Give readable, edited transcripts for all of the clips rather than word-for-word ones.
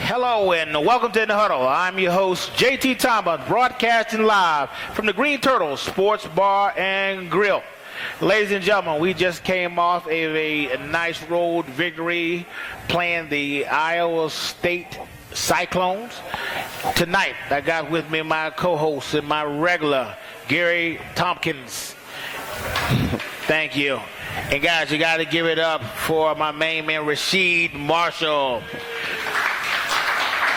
Hello and welcome to the Huddle. I'm your host, JT Thomas, broadcasting live from the Green Turtle Sports Bar and Grill. Ladies and gentlemen, we just came off a nice road victory playing the Iowa State Cyclones. Tonight, I got with me my co-host and my regular, Gary Tompkins. Thank you. And guys, you got to give it up for my main man, Rasheed Marshall.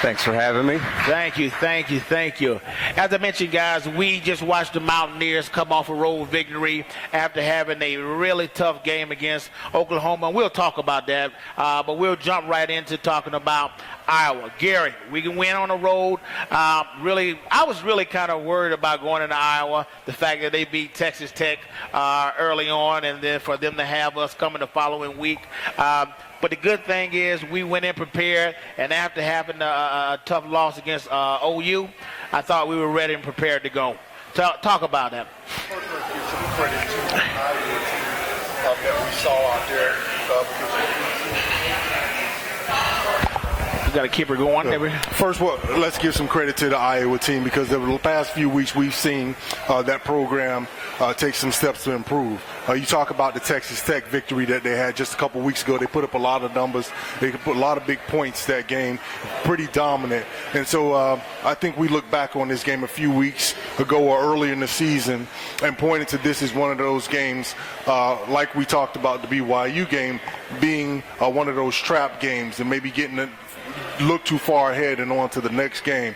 Thanks for having me. Thank you. As I mentioned, guys, we just watched the Mountaineers come off a road victory after having a really tough game against Oklahoma. And we'll talk about that, but we'll jump right into talking about Iowa. Gary, we can win on the road. I was really kind of worried about going into Iowa, the fact that they beat Texas Tech early on, and then for them to have us coming the following week. But the good thing is we went in prepared, and after having a tough loss against OU, I thought we were ready and prepared to go. Talk about that. First, let's give some credit to the Iowa team that we saw out there You got to keep her going. First, let's give some credit to the Iowa team because over the past few weeks we've seen that program take some steps to improve. You talk about the Texas Tech victory that they had just a couple weeks ago. They put up a lot of numbers. They put a lot of big points that game, pretty dominant. And so I think we look back on this game a few weeks ago or earlier in the season and pointed to this as one of those games, like we talked about the BYU game, being one of those trap games and maybe getting look too far ahead and on to the next game.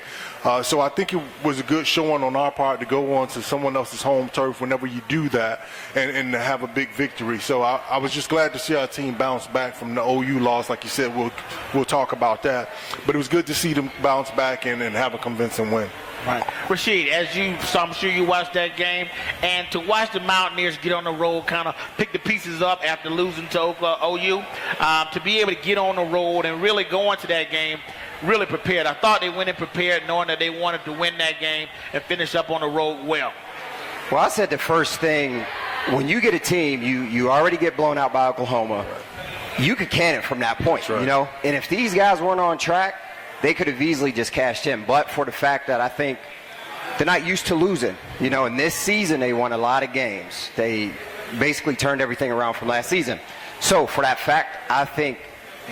So I think it was a good showing on our part to go on to someone else's home turf whenever you do that and to have a big victory. So I was just glad to see our team bounce back from the OU loss. Like you said, we'll talk about that. But it was good to see them bounce back and have a convincing win. Right. Rasheed, I'm sure you watched that game, and to watch the Mountaineers get on the road, kind of pick the pieces up after losing to OU, to be able to get on the road and really go into that game really prepared. I thought they went in prepared knowing that they wanted to win that game and finish up on the road well. Well, I said the first thing, when you get a team, you already get blown out by Oklahoma, you could can it from that point, right. You know? And if these guys weren't on track, they could have easily just cashed in. But for the fact that I think they're not used to losing. You know, in this season, they won a lot of games. They basically turned everything around from last season. So for that fact, I think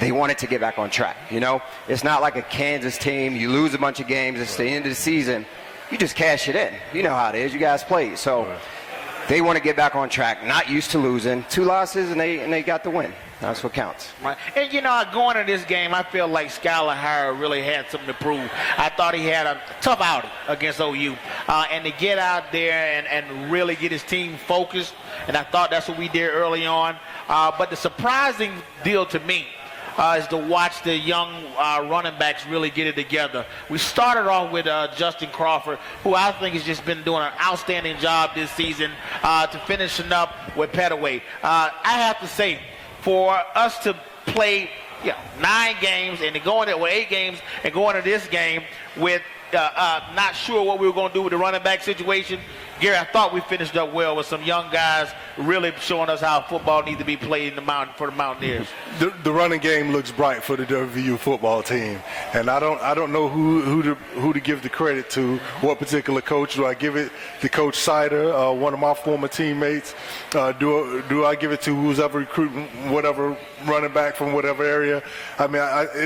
they wanted to get back on track. You know, it's not like a Kansas team. You lose a bunch of games. It's the end of the season. You just cash it in. You know how it is. You guys played. So they want to get back on track. Not used to losing. 2 losses, and they got the win. That's what counts. Right. And, you know, going into this game, I feel like Skylar Hire really had something to prove. I thought he had a tough outing against OU. And to get out there and really get his team focused, and I thought that's what we did early on. But the surprising deal to me is to watch the young running backs really get it together. We started off with Justin Crawford, who I think has just been doing an outstanding job this season, to finishing up with Petaway. I have to say, for us to play 9 games and to go into 8 games and go into this game with not sure what we were going to do with the running back situation, Gary, I thought we finished up well with some young guys really showing us how football needs to be played in the mountain for the Mountaineers. The running game looks bright for the WVU football team, and I don't know who to give the credit to. What particular coach? Do I give it to Coach Sider, one of my former teammates? Do I give it to who's ever recruiting whatever running back from whatever area? I mean,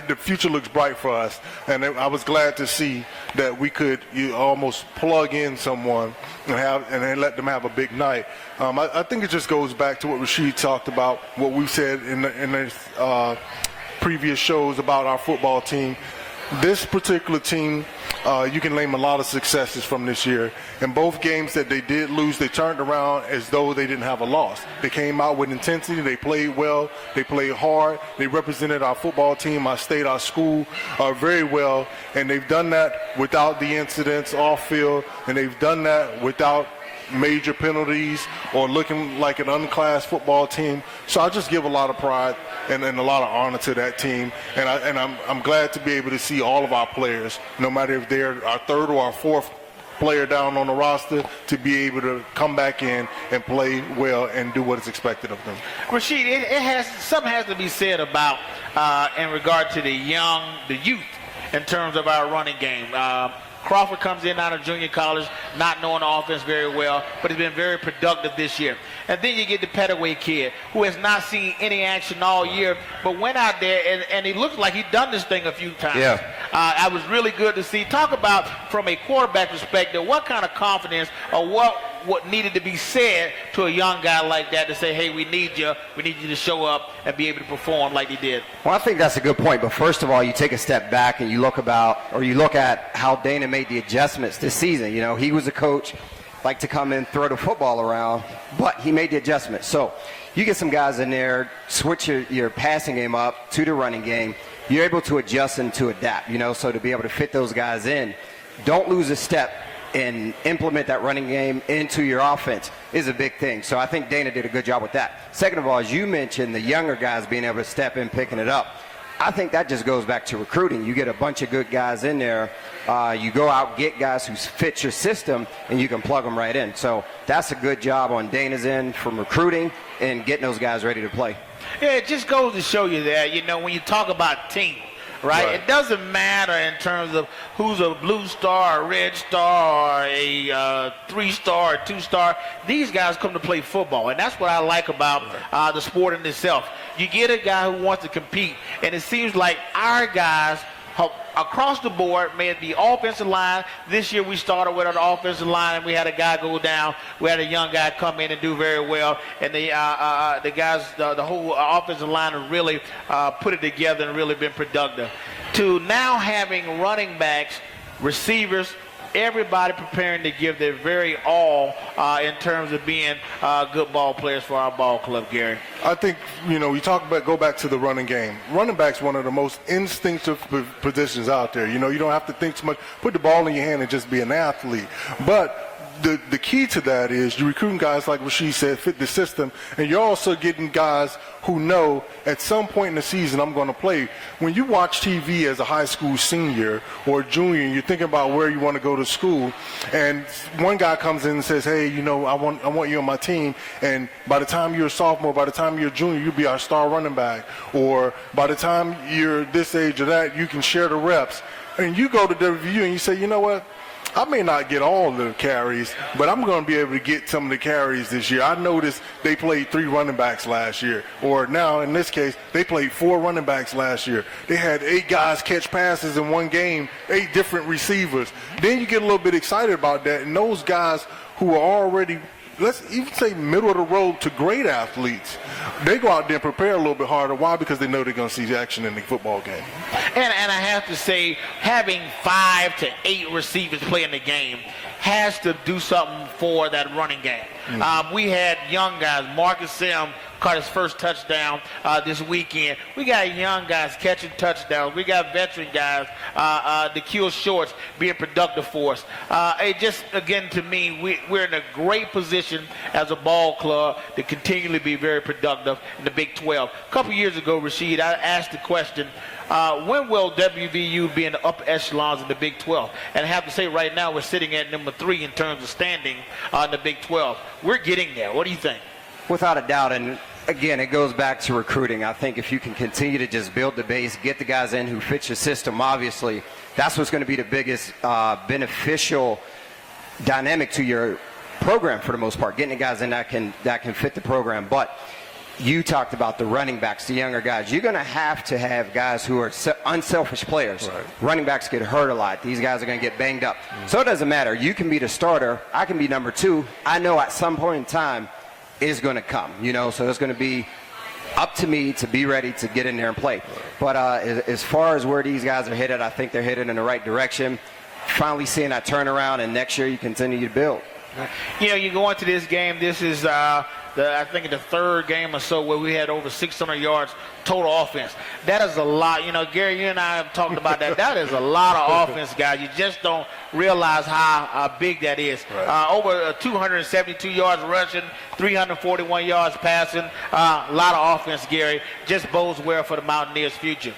the future looks bright for us, and I was glad to see that we could almost plug in someone and then let them have a big night. I think it just goes back to what Rasheed talked about, what we said in the previous shows about our football team. This particular team, you can name a lot of successes from this year. In both games that they did lose, they turned around as though they didn't have a loss. They came out with intensity. They played well. They played hard. They represented our football team, our state, our school very well. And they've done that without the incidents off field, and they've done that without major penalties or looking like an unclassed football team. So I just give a lot of pride and a lot of honor to that team. And I'm glad to be able to see all of our players, no matter if they're our third or our fourth player down on the roster, to be able to come back in and play well and do what is expected of them. Rashid, something has to be said about in regard to the youth in terms of our running game. Crawford comes in out of junior college, not knowing the offense very well, but has been very productive this year. And then you get the Petaway kid, who has not seen any action all year, but went out there and he looked like he'd done this thing a few times. Yeah. I was really good to see. Talk about, from a quarterback perspective, what kind of confidence or what needed to be said to a young guy like that to say, hey, we need you to show up and be able to perform like he did. Well, I think that's a good point. But first of all, you take a step back and you look at how Dana made the adjustments this season. You know, he was a coach, like to come in, throw the football around, but he made the adjustments. So you get some guys in there, switch your passing game up to the running game. You're able to adjust and to adapt, you know, so to be able to fit those guys in. Don't lose a step and implement that running game into your offense is a big thing. So I think Dana did a good job with that. Second of all, as you mentioned, the younger guys being able to step in, picking it up. I think that just goes back to recruiting. You get a bunch of good guys in there. You go out, get guys who fit your system, and you can plug them right in. So that's a good job on Dana's end from recruiting and getting those guys ready to play. Yeah, it just goes to show you that, you know, when you talk about team, right? It doesn't matter in terms of who's a blue star, a red star, or a 3-star, or 2-star. These guys come to play football, and that's what I like about the sport in itself. You get a guy who wants to compete, and it seems like our guys across the board, may it be offensive line. This year we started with an offensive line, and we had a guy go down. We had a young guy come in and do very well, and the guys, the whole offensive line have really put it together and really been productive. To now having running backs, receivers, everybody preparing to give their very all in terms of being good ball players for our ball club, Gary. I think, you know, go back to the running game. Running back's one of the most instinctive positions out there. You know, you don't have to think too much. Put the ball in your hand and just be an athlete. But the key to that is you're recruiting guys, like Rashid said, fit the system, and you're also getting guys who know at some point in the season I'm going to play. When you watch TV as a high school senior or junior, and you're thinking about where you want to go to school, and one guy comes in and says, hey, you know, I want you on my team, and by the time you're a sophomore, by the time you're a junior, you'll be our star running back, or by the time you're this age or that, you can share the reps. And you go to WVU and you say, you know what? I may not get all the carries, but I'm going to be able to get some of the carries this year. I noticed they played 3 running backs last year, or now in this case, they played 4 running backs last year. They had 8 guys catch passes in one game, 8 different receivers. Then you get a little bit excited about that, and those guys who are already, let's even say middle of the road to great athletes, they go out there and prepare a little bit harder. Why? Because they know they're going to see action in the football game. And I have to say, having 5 to 8 receivers playing the game has to do something for that running game. Mm-hmm. We had young guys. Marcus Sim caught his first touchdown this weekend. We got young guys catching touchdowns. We got veteran guys, Nikhil Shorts, being productive for us. It just, again, to me, we're in a great position as a ball club to continually be very productive in the Big 12. A couple years ago, Rashid, I asked the question, when will WVU be in the upper echelons in the Big 12? And I have to say right now we're sitting at number 3 in terms of standing in the Big 12. We're getting there. What do you think? Without a doubt, and again, it goes back to recruiting. I think if you can continue to just build the base, get the guys in who fit your system, obviously, that's what's going to be the biggest beneficial dynamic to your program for the most part, getting the guys in that can fit the program. But you talked about the running backs, the younger guys. You're going to have guys who are unselfish players. Right. Running backs get hurt a lot. These guys are going to get banged up. Mm-hmm. So it doesn't matter. You can be the starter. I can be number 2. I know at some point in time it's going to come, you know, so it's going to be up to me to be ready to get in there and play. Right. But as far as where these guys are headed, I think they're headed in the right direction. Finally seeing that turnaround, and next year you continue to build. You know, you go into this game, this is I think the third game or so where we had over 600 yards total offense. That is a lot. You know, Gary, you and I have talked about that. That is a lot of offense, guys. You just don't realize how big that is. Right. Over 272 yards rushing, 341 yards passing. A lot of offense, Gary. Just bodes well for the Mountaineers' future.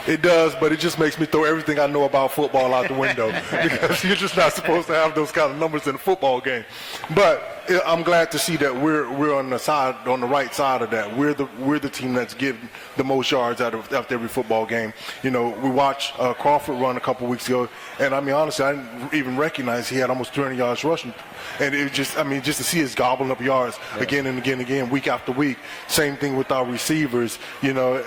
It does, but it just makes me throw everything I know about football out the window because you're just not supposed to have those kind of numbers in a football game. But I'm glad to see that we're on the right side of that. We're the team that's getting the most yards after every football game. You know, we watched Crawford run a couple weeks ago, and I mean honestly, I didn't even recognize he had almost 300 yards rushing. And it just to see us gobbling up yards again and again and again, week after week. Same thing with our receivers. You know.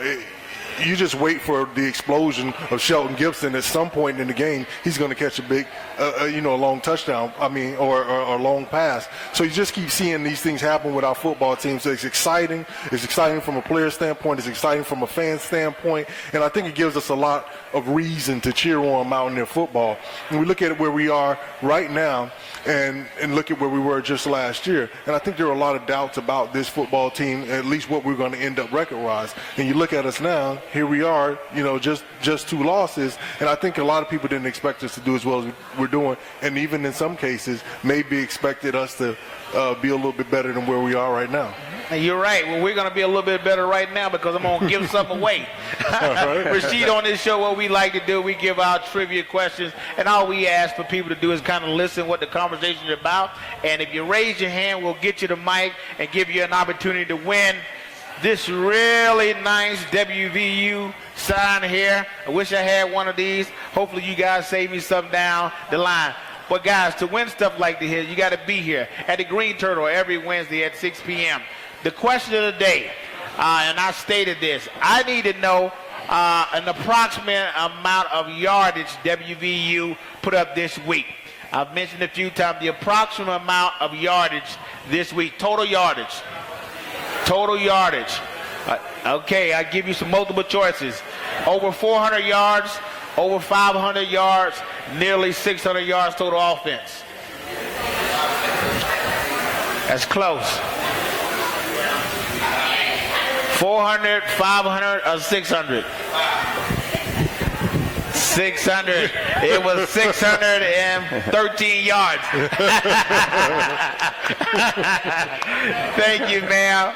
You just wait for the explosion of Shelton Gibson. At some point in the game, he's going to catch a big, a long touchdown. I mean, or a long pass. So you just keep seeing these things happen with our football team. So it's exciting. It's exciting from a player standpoint. It's exciting from a fan standpoint. And I think it gives us a lot of reason to cheer on Mountaineer football. And we look at it where we are right now and look at where we were just last year. And I think there are a lot of doubts about this football team, at least what we're going to end up record-wise. And you look at us now, here we are, just 2 losses. And I think a lot of people didn't expect us to do as well as we're doing. And even in some cases, maybe expected us to be a little bit better than where we are right now. And you're right. Well, we're going to be a little bit better right now because I'm going to give something away. Right. Rashid, on this show, what we like to do, we give out trivia questions, and all we ask for people to do is kind of listen what the conversation is about. And if you raise your hand, we'll get you the mic and give you an opportunity to win this really nice WVU sign here. I wish I had one of these. Hopefully you guys save me some down the line. But guys, to win stuff like this, you got to be here at the Green Turtle every Wednesday at 6 p.m. The question of the day, and I stated this, I need to know an approximate amount of yardage WVU put up this week. I've mentioned a few times the approximate amount of yardage this week, total yardage. Total yardage. Okay, I give you some multiple choices. Over 400 yards, over 500 yards, nearly 600 yards total offense. That's close. 400, 500, or 600? 600. It was 613 yards. Thank you, ma'am.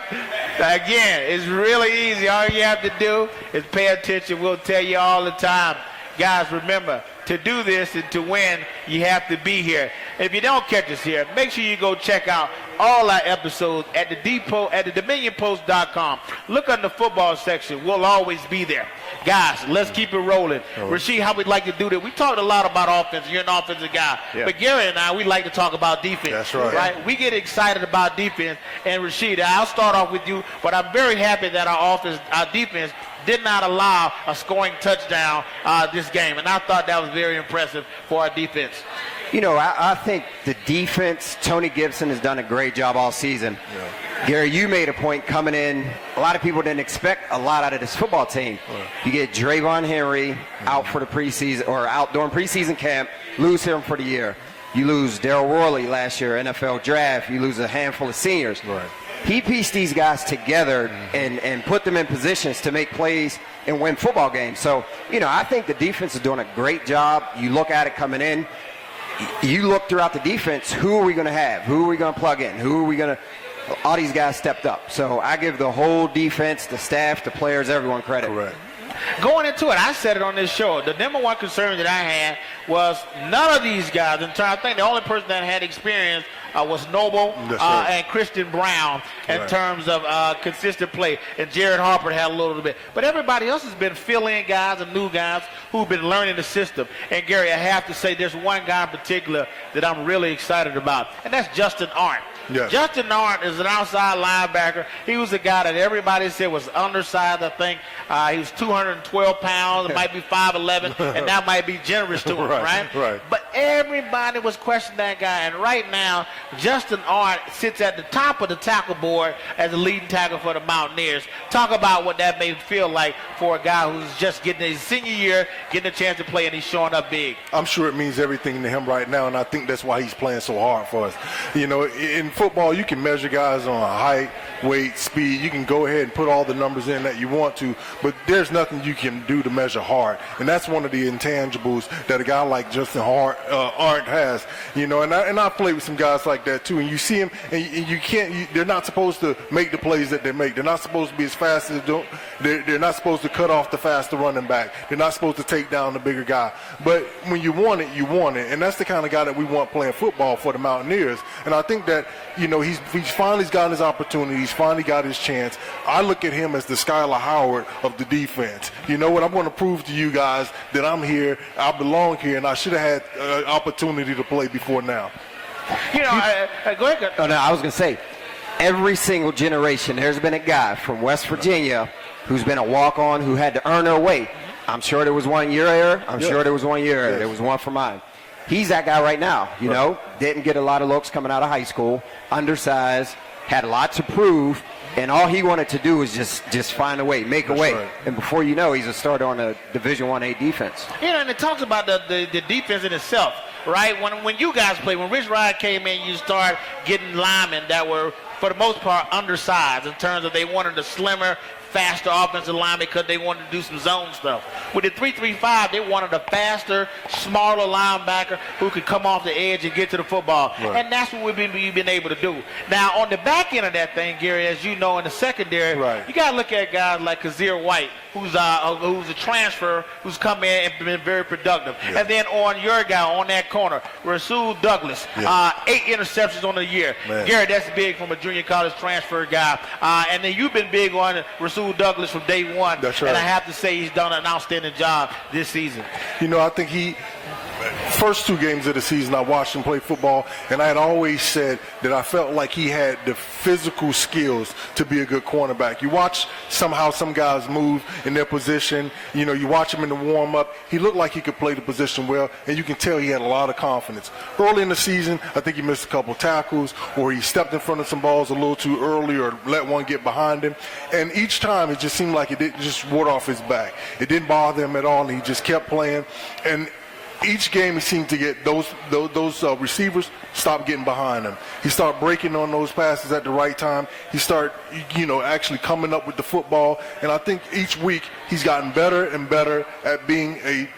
Again, it's really easy. All you have to do is pay attention. We'll tell you all the time. Guys, remember, to do this and to win, you have to be here. If you don't catch us here, make sure you go check out all our episodes at the Depot at the DominionPost.com. Look on the football section. We'll always be there. Guys, let's keep it rolling. Rashid, how we'd like to do that. We talked a lot about offense. You're an offensive guy. Yeah. But Gary and I, we like to talk about defense. That's right. We get excited about defense. And Rashid, I'll start off with you, but I'm very happy that our defense did not allow a scoring touchdown this game. And I thought that was very impressive for our defense. You know, I think the defense, Tony Gibson has done a great job all season. Yeah. Gary, you made a point coming in. A lot of people didn't expect a lot out of this football team. Yeah. You get Drayvon Henry out for the preseason or out during preseason camp, lose him for the year. You lose Darryl Worley last year, NFL draft. You lose a handful of seniors. Right. He pieced these guys together and put them in positions to make plays and win football games. So, you know, I think the defense is doing a great job. You look at it coming in. You look throughout the defense, who are we going to have? Who are we going to plug in? Who are we going to – all these guys stepped up. So I give the whole defense, the staff, the players, everyone credit. Correct. Going into it, I said it on this show. The number one concern that I had was none of these guys. I think the only person that had experience was Noble and Christian Brown in terms of consistent play. And Jared Harper had a little bit. But everybody else has been fill-in guys and new guys who've been learning the system. And, Gary, I have to say there's one guy in particular that I'm really excited about, and that's Justin Arndt. Yes. Justin Arndt is an outside linebacker. He was a guy that everybody said was undersized, I think. He was 212 pounds, might be 5'11", and that might be generous to him, right? Right. But everybody was questioning that guy, and right now Justin Art sits at the top of the tackle board as the leading tackle for the Mountaineers. Talk about what that may feel like for a guy who's just getting his senior year, getting a chance to play, and he's showing up big. I'm sure it means everything to him right now, and I think that's why he's playing so hard for us. You know, in football, you can measure guys on height, weight, speed. You can go ahead and put all the numbers in that you want to, but there's nothing you can do to measure heart, and that's one of the intangibles that a guy like Justin Art has. You know, and I played with some guys like that too, and you see them, and you can't. They're not supposed to make the plays that they make. They're not supposed to be as fast as they're not supposed to cut off the faster running back. They're not supposed to take down the bigger guy. But when you want it, you want it, and that's the kind of guy that we want playing football for the Mountaineers. And I think that, you know, he's finally gotten his opportunity. He's finally got his chance. I look at him as the Skylar Howard of the defense. You know what? I'm going to prove to you guys that I'm here, I belong here, and I should have had an opportunity to play before now. You know, go ahead. Oh, no, I was going to say, every single generation, there's been a guy from West Virginia who's been a walk-on who had to earn their way. I'm sure there was one your era. I'm sure there was one your era. There was one for mine. He's that guy right now, you know. Didn't get a lot of looks coming out of high school. Undersized. Had a lot to prove. And all he wanted to do was just find a way, make a way. Right. And before you know, he's a starter on a Division I-A defense. You know, and it talks about the defense in itself, right? When you guys played, when Rich Rod came in, you start getting linemen that were, for the most part, undersized in terms of they wanted a slimmer, faster offensive line because they wanted to do some zone stuff. With the 3-3-5, they wanted a faster, smaller linebacker who could come off the edge and get to the football. Right. And that's what we've been able to do. Now, on the back end of that thing, Gary, as you know, in the secondary, you got to look at guys like Kazir White, who's a transfer, who's come in and been very productive. Yeah. And then on your guy, on that corner, Rasul Douglas, 8 interceptions on the year. Man. Gary, that's big from a junior college transfer guy. And then you've been big on Rasul Douglas from day one. That's right. And I have to say he's done an outstanding job this season. You know, I think first 2 games of the season, I watched him play football, and I had always said that I felt like he had the physical skills to be a good cornerback. You watch somehow some guys move in their position. You know, you watch him in the warm-up. He looked like he could play the position well, and you can tell he had a lot of confidence. Early in the season, I think he missed a couple tackles, or he stepped in front of some balls a little too early or let one get behind him. And each time, it just seemed like it didn't just ward off his back. It didn't bother him at all, and he just kept playing. And each game he seemed to get those receivers stop getting behind him. He started breaking on those passes at the right time. He started, you know, actually coming up with the football. And I think each week he's gotten better and better at being a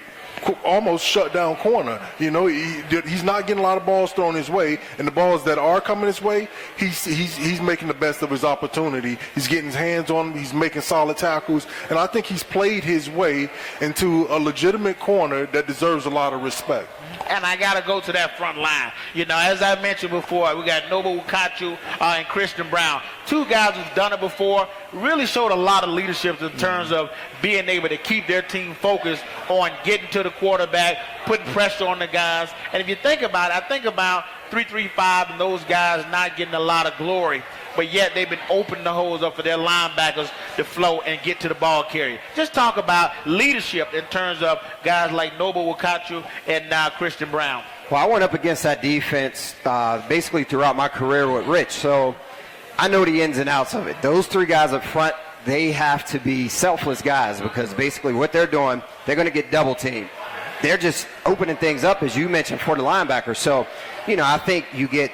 almost shut down corner. You know, he's not getting a lot of balls thrown his way, and the balls that are coming his way, he's making the best of his opportunity. He's getting his hands on them. He's making solid tackles, and I think he's played his way into a legitimate corner that deserves a lot of respect. And I got to go to that front line. You know, as I mentioned before, we got Noble Wakachu and Christian Brown. 2 guys who've done it before, really showed a lot of leadership in terms of being able to keep their team focused on getting to the quarterback, putting pressure on the guys. And if you think about it, I think about 3-3-5 and those guys not getting a lot of glory, but yet they've been opening the holes up for their linebackers to flow and get to the ball carrier. Just talk about leadership in terms of guys like Noble Wakachu and Christian Brown. Well, I went up against that defense basically throughout my career with Rich, so I know the ins and outs of it. Those 3 guys up front, they have to be selfless guys because basically what they're doing, they're going to get double teamed. They're just opening things up, as you mentioned, for the linebacker. So, you know, I think you get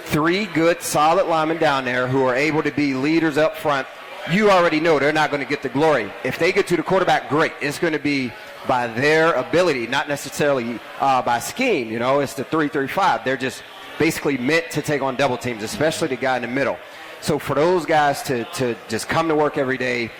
3 good, solid linemen down there who are able to be leaders up front. You already know they're not going to get the glory. If they get to the quarterback, great. It's going to be by their ability, not necessarily by scheme. You know, it's the 3-3-5. They're just basically meant to take on double teams, especially the guy in the middle. So for those guys to just come to work every day,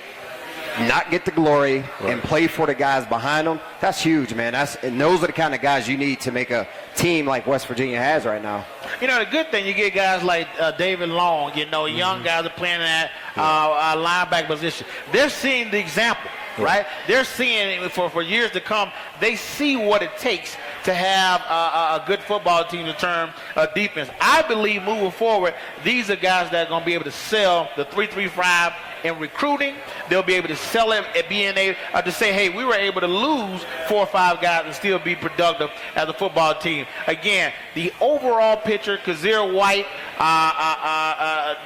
not get the glory, and play for the guys behind them, that's huge, man. And those are the kind of guys you need to make a team like West Virginia has right now. You know, the good thing, you get guys like David Long, you know, young guys are playing that linebacker position. They're seeing the example, right? They're seeing for years to come, they see what it takes to have a good football team in terms of defense. I believe moving forward, these are guys that are going to be able to sell the 3-3-5 in recruiting. They'll be able to sell it at being able to say, hey, we were able to lose 4 or 5 guys and still be productive as a football team. Again, the overall picture, Kazir White,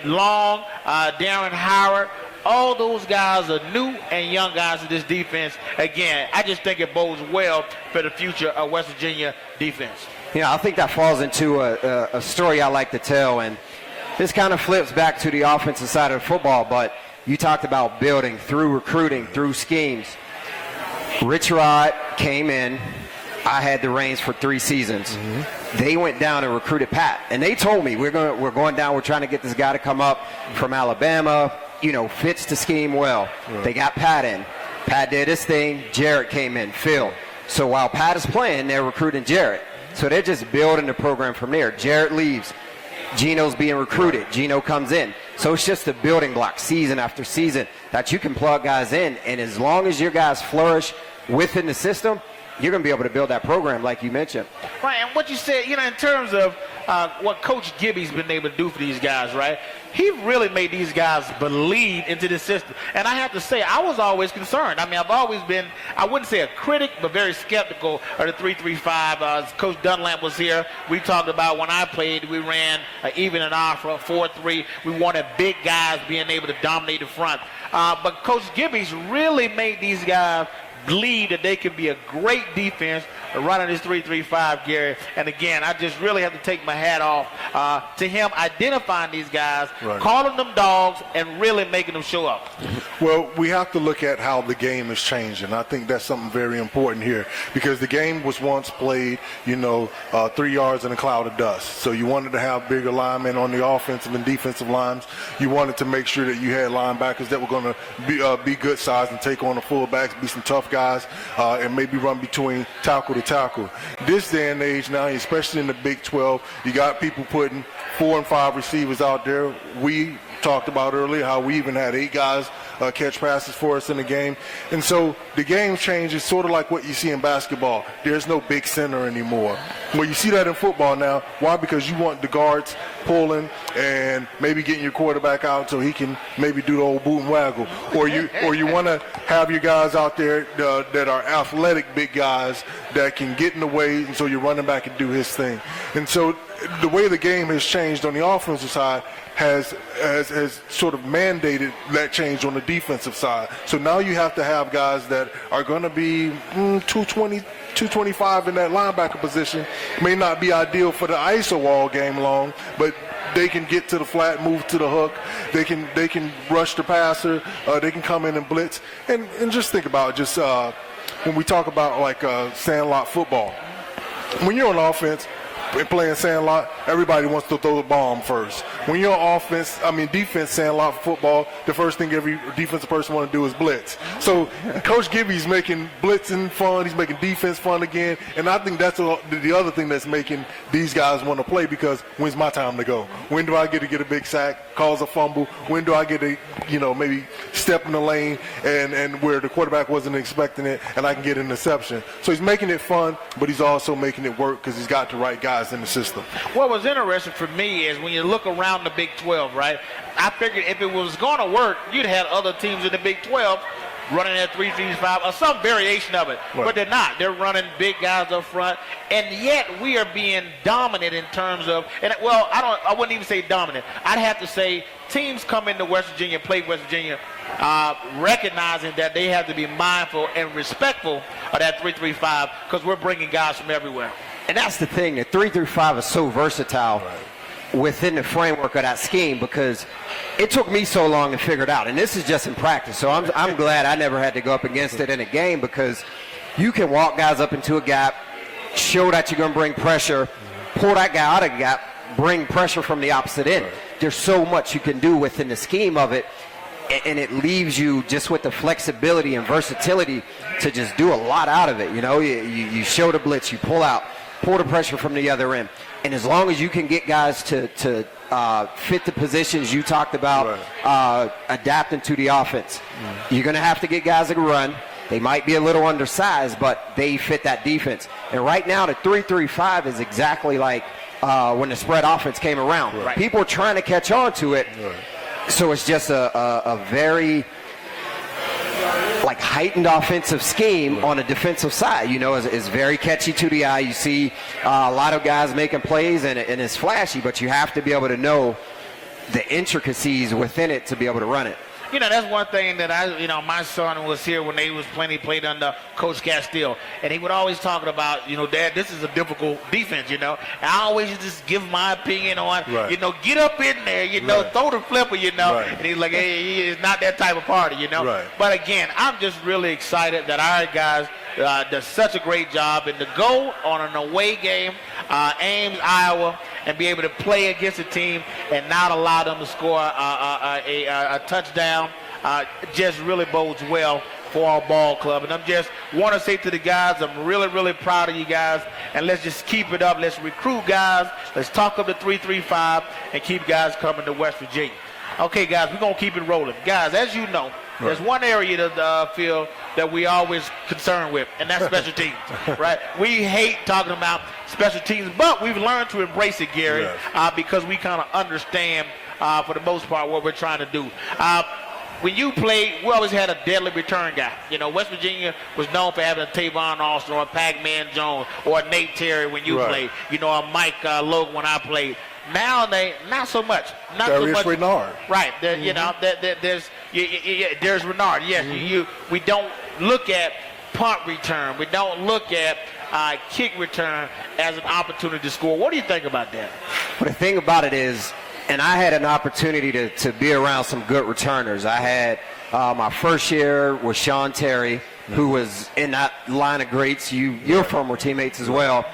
Long, Darren Howard, all those guys are new and young guys in this defense. Again, I just think it bodes well for the future of West Virginia defense. I think that falls into a story I like to tell, and this kind of flips back to the offensive side of football, but you talked about building through recruiting, through schemes. Rich Rod came in. I had the reins for 3 seasons. Mm-hmm. They went down and recruited Pat, and they told me we're going down. We're trying to get this guy to come up from Alabama. Fits the scheme well. Right. They got Pat in. Pat did his thing. Jarrett came in. Phil. So while Pat is playing, they're recruiting Jarrett. So they're just building the program from there. Jarrett leaves. Gino's being recruited. Gino comes in. So it's just a building block season after season that you can plug guys in. And as long as your guys flourish within the system, you're going to be able to build that program like you mentioned. Right, and what you said, in terms of what Coach Gibby's been able to do for these guys, right? He really made these guys believe into the system. And I have to say, I was always concerned. I've always been, I wouldn't say a critic, but very skeptical of the 3-3-5. Coach Dunlap was here. We talked about when I played, we ran even and odd for a 4-3. We wanted big guys being able to dominate the front. But Coach Gibby's really made these guys believe that they can be a great defense running this 3-3-5, Gary. And again, I just really have to take my hat off to him identifying these guys, right, calling them dogs, and really making them show up. Well, we have to look at how the game is changing. I think that's something very important here because the game was once played, 3 yards in a cloud of dust. So you wanted to have bigger linemen on the offensive and defensive lines. You wanted to make sure that you had linebackers that were going to be good size and take on the fullbacks, be some tough guys, and maybe run between tackle to tackle. This day and age now, especially in the Big 12, you got people putting 4 and 5 receivers out there. We talked about earlier how we even had 8 guys catch passes for us in the game. And so the game changes sort of like what you see in basketball. There's no big center anymore. Well, you see that in football now. Why? Because you want the guards pulling and maybe getting your quarterback out so he can maybe do the old boot and waggle. Or you want to have your guys out there that are athletic big guys that can get in the way, and so your running back can do his thing. And so the way the game has changed on the offensive side has sort of mandated that change on the defensive side. So now you have to have guys that are going to be 220, 225 in that linebacker position. May not be ideal for the ISO all game long, but they can get to the flat, move to the hook. They can rush the passer. They can come in and blitz. And just think about just when we talk about like sandlot football. When you're on offense and playing sandlot, everybody wants to throw the bomb first. When you're on defense sandlot football, the first thing every defensive person want to do is blitz. So Coach Gibby's making blitzing fun. He's making defense fun again. And I think that's the other thing that's making these guys want to play, because when's my time to go? When do I get a big sack, cause a fumble? When do I get to, maybe step in the lane and where the quarterback wasn't expecting it, and I can get an interception? So he's making it fun, but he's also making it work because he's got the right guys in the system. What was interesting for me is when you look around the Big 12, right? I figured if it was going to work, you'd have other teams in the Big 12 running that 3-3-5 or some variation of it. Right. But they're not. They're running big guys up front, and yet we are being dominant in terms of, I wouldn't even say dominant. I'd have to say teams come into West Virginia, play West Virginia, recognizing that they have to be mindful and respectful of that 3-3-5 because we're bringing guys from everywhere. And that's the thing. The 3-3-5 is so versatile within the framework of that scheme, because it took me so long to figure it out. And this is just in practice. So I'm glad I never had to go up against it in a game, because you can walk guys up into a gap, show that you're going to bring pressure, pull that guy out of the gap, bring pressure from the opposite end. There's so much you can do within the scheme of it. And it leaves you just with the flexibility and versatility to just do a lot out of it. You show the blitz, you pull out, pull the pressure from the other end. And as long as you can get guys to fit the positions you talked about, adapting to the offense, you're going to have to get guys that can run. They might be a little undersized, but they fit that defense. And right now, the 3-3-5 is exactly like when the spread offense came around. Right. People are trying to catch on to it. Right. So it's just a very heightened offensive scheme on the defensive side. Is very catchy to the eye. You see a lot of guys making plays, and it's flashy, but you have to be able to know the intricacies within it to be able to run it. That's one thing that my son was here when he played under Coach Castile, and he would always talk about, Dad, this is a difficult defense, And I always just give my opinion on, right. Get up in there, right. throw the flipper, Right. And he's like, hey, it's not that type of party, Right. But again, I'm just really excited that our guys does such a great job, and to go on an away game, Ames, Iowa, and be able to play against a team and not allow them to score a touchdown just really bodes well for our ball club. And I'm just want to say to the guys, I'm really, really proud of you guys, and let's just keep it up. Let's recruit guys. Let's talk up the 3-3-5 and keep guys coming to West Virginia. Okay, guys, we're going to keep it rolling. Guys, as you know, there's one area that I feel that we always concerned with, and that's special teams, right? We hate talking about special teams, but we've learned to embrace it, Gary, because we kind of understand, for the most part, what we're trying to do. When you played, we always had a deadly return guy. West Virginia was known for having a Tavon Austin or a Pac-Man Jones or a Nate Terry when you played. A Mike Logan when I played. Now they not so much. Not Darius so much. Renard. Right. There's Renard. Yes. We don't look at punt return. We don't look at kick return as an opportunity to score. What do you think about that? Well, the thing about it is, and I had an opportunity to be around some good returners. I had my first year with Sean Terry, who was in that line of greats. Your former teammates as well.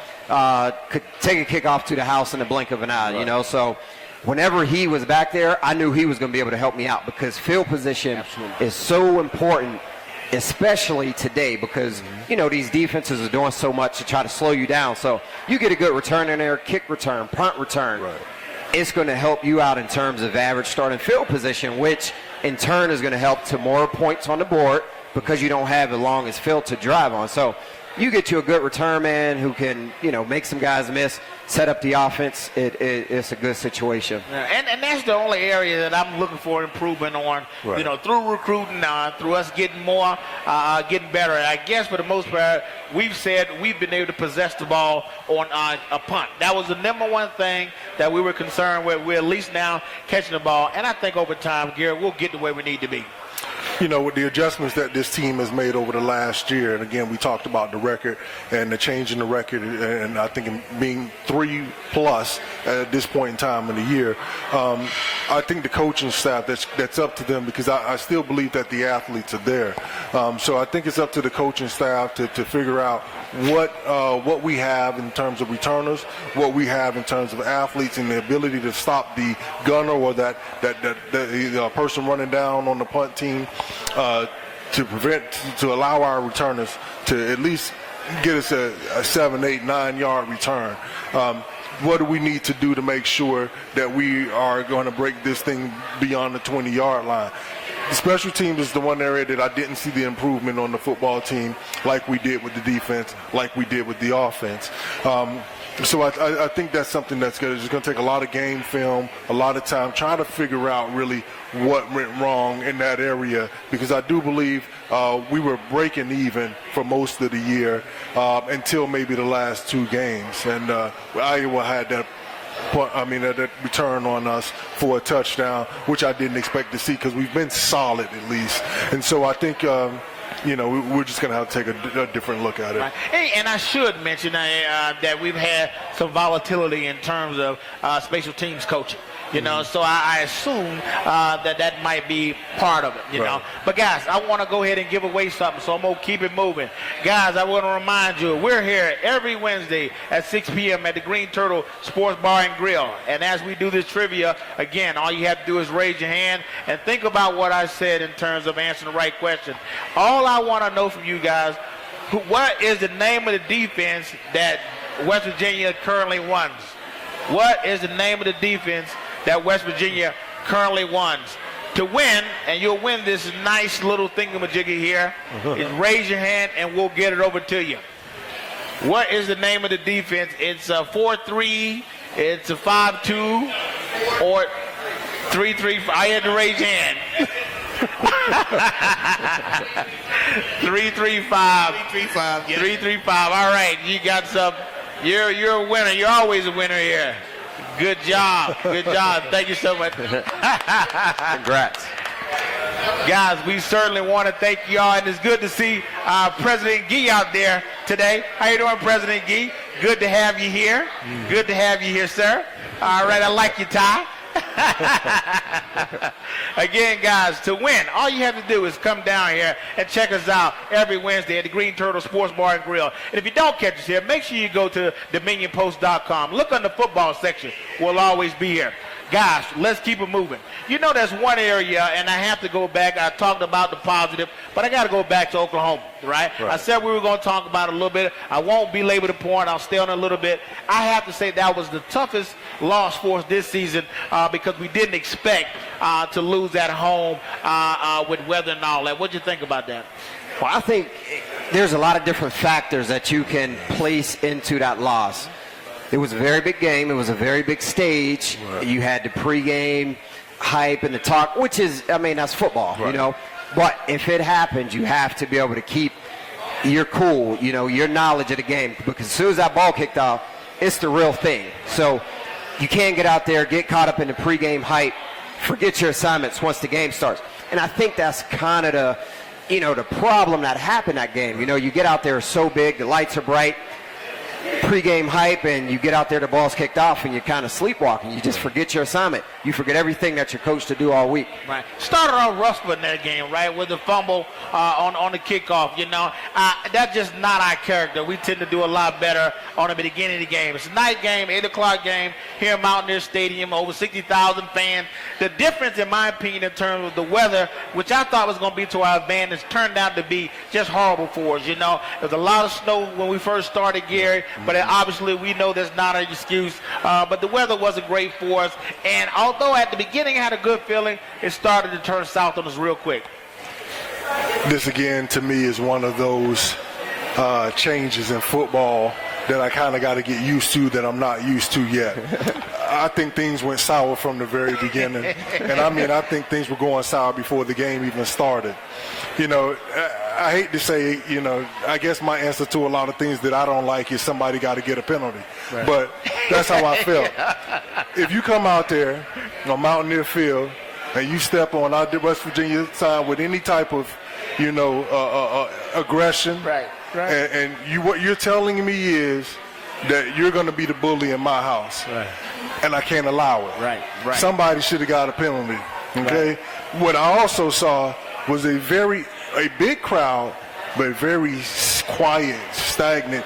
Could take a kickoff to the house in the blink of an eye, So whenever he was back there, I knew he was going to be able to help me out, because field position is so important, especially today, because, these defenses are doing so much to try to slow you down. So you get a good return in there, kick return, punt return. Right. It's going to help you out in terms of average starting field position, which in turn is going to help to more points on the board because you don't have the longest field to drive on. So you get you a good return man who can, make some guys miss, set up the offense. It's a good situation. And that's the only area that I'm looking for improvement on, through recruiting, through us getting more, getting better. And I guess for the most part, we've said we've been able to possess the ball on a punt. That was the number one thing that we were concerned with. We're at least now catching the ball. And I think over time, Gary, we'll get to where we need to be. With the adjustments that this team has made over the last year, and again, we talked about the record and the change in the record, and I think being 3+ at this point in time in the year, I think the coaching staff, that's up to them, because I still believe that the athletes are there. So I think it's up to the coaching staff to figure out what we have in terms of returners, what we have in terms of athletes, and the ability to stop the gunner or that person running down on the punt team, to allow our returners to at least get us a 7, 8, 9 yard return. What do we need to do to make sure that we are going to break this thing beyond the 20-yard line? The special teams is the one area that I didn't see the improvement on the football team like we did with the defense, like we did with the offense. So I think that's something that's good. It's going to take a lot of game film, a lot of time, trying to figure out really what went wrong in that area, because I do believe we were breaking even for most of the year until maybe the last 2 games. And Iowa had that return on us for a touchdown, which I didn't expect to see, because we've been solid at least. And so I think we're just going to have to take a different look at it. Right. Hey, and I should mention that we've had some volatility in terms of special teams coaching. So I assume that might be part of it, you know. But, guys, I want to go ahead and give away something, so I'm going to keep it moving. Guys, I want to remind you, we're here every Wednesday at 6 p.m. at the Green Turtle Sports Bar and Grill. And as we do this trivia, again, all you have to do is raise your hand and think about what I said in terms of answering the right question. All I want to know from you guys, what is the name of the defense that West Virginia currently runs? What is the name of the defense that West Virginia currently runs? To win, and you'll win this nice little thingamajiggy here, is raise your hand and we'll get it over to you. What is the name of the defense? It's a 4-3, it's a 5-2, or 3-3. I had to raise your hand. 3-3-5. 3-3-5. Yeah. 3-3-5. All right, you got some. You're a winner. You're always a winner here. Good job. Good job. Thank you so much. Congrats. Guys, we certainly want to thank y'all, and it's good to see President Gee out there today. How you doing, President Gee? Good to have you here. Good to have you here, sir. All right, I like your tie. Again, guys, to win, all you have to do is come down here and check us out every Wednesday at the Green Turtle Sports Bar and Grill. And if you don't catch us here, make sure you go to DominionPost.com. Look on the football section. We'll always be here. Guys, let's keep it moving. You know, there's one area, and I have to go back. I talked about the positive, but I got to go back to Oklahoma, right? I said we were going to talk about it a little bit. I won't belabor the point. I'll stay on it a little bit. I have to say that was the toughest loss for us this season because we didn't expect to lose at home with weather and all that. What do you think about that? Well, I think there's a lot of different factors that you can place into that loss. It was a very big game. It was a very big stage. Right. You had the pregame hype and the talk, which is, I mean, that's football, you know. But if it happens, you have to be able to keep your cool, you know, your knowledge of the game. Because as soon as that ball kicked off, it's the real thing. So you can't get out there, get caught up in the pregame hype, forget your assignments once the game starts. And I think that's kind of the, you know, the problem that happened that game. You know, you get out there so big, the lights are bright, pre-game hype, and you get out there, the ball's kicked off, and you're kind of sleepwalking. You just forget your assignment. You forget everything that you're coached to do all week. Right. Started off rough in that game, right, with the fumble on the kickoff. You know, that's just not our character. We tend to do a lot better on the beginning of the game. It's a night game, 8 o'clock game here at Mountaineer Stadium, over 60,000 fans. The difference, in my opinion, in terms of the weather, which I thought was going to be to our advantage, turned out to be just horrible for us. You know, there was a lot of snow when we first started, Gary. But obviously we know that's not an excuse. But the weather wasn't great for us. And although at the beginning I had a good feeling, it started to turn south on us real quick. This, again, to me is one of those changes in football that I kind of got to get used to that I'm not used to yet. I think things went sour from the very beginning. And, I mean, I think things were going sour before the game even started. You know, I hate to say, you know, I guess my answer to a lot of things that I don't like is somebody got to get a penalty. Right. But that's how I felt. If you come out there on Mountaineer Field and you step on our West Virginia side with any type of, you know, aggression, and what you're telling me is that you're going to be the bully in my house, and I can't allow it. Right. Somebody should have got a penalty. Okay. What I also saw was a big crowd, but very quiet, stagnant,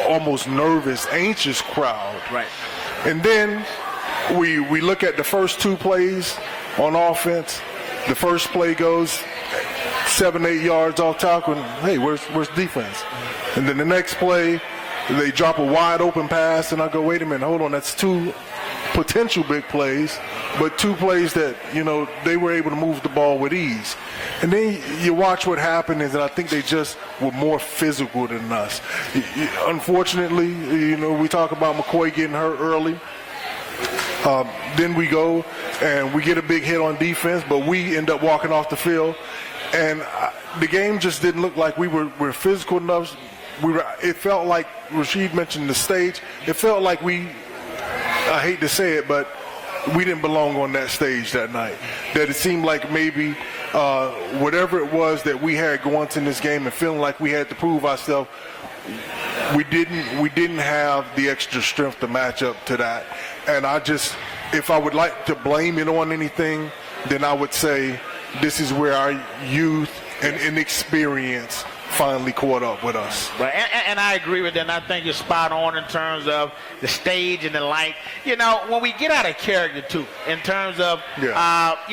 almost nervous, anxious crowd. Right. And then we look at the first two plays on offense. The first play goes 7-8 yards off tackle. Hey, where's defense? And then the next play, they drop a wide open pass, and I go, wait a minute, hold on, that's two potential big plays, but two plays that, you know, they were able to move the ball with ease. And then you watch what happened is that I think they just were more physical than us. Unfortunately, you know, we talk about McCoy getting hurt early. Then we go and we get a big hit on defense, but we end up walking off the field. And the game just didn't look like we were physical enough. It felt like, Rashid mentioned the stage, it felt like I hate to say it, but we didn't belong on that stage that night. That it seemed like maybe whatever it was that we had going to this game and feeling like we had to prove ourselves, we didn't have the extra strength to match up to that. And if I would like to blame it on anything, then I would say this is where our youth and inexperience finally caught up with us. Right, and I agree with that, and I think you're spot on in terms of the stage and the light. You know, when we get out of character, too, in terms of, you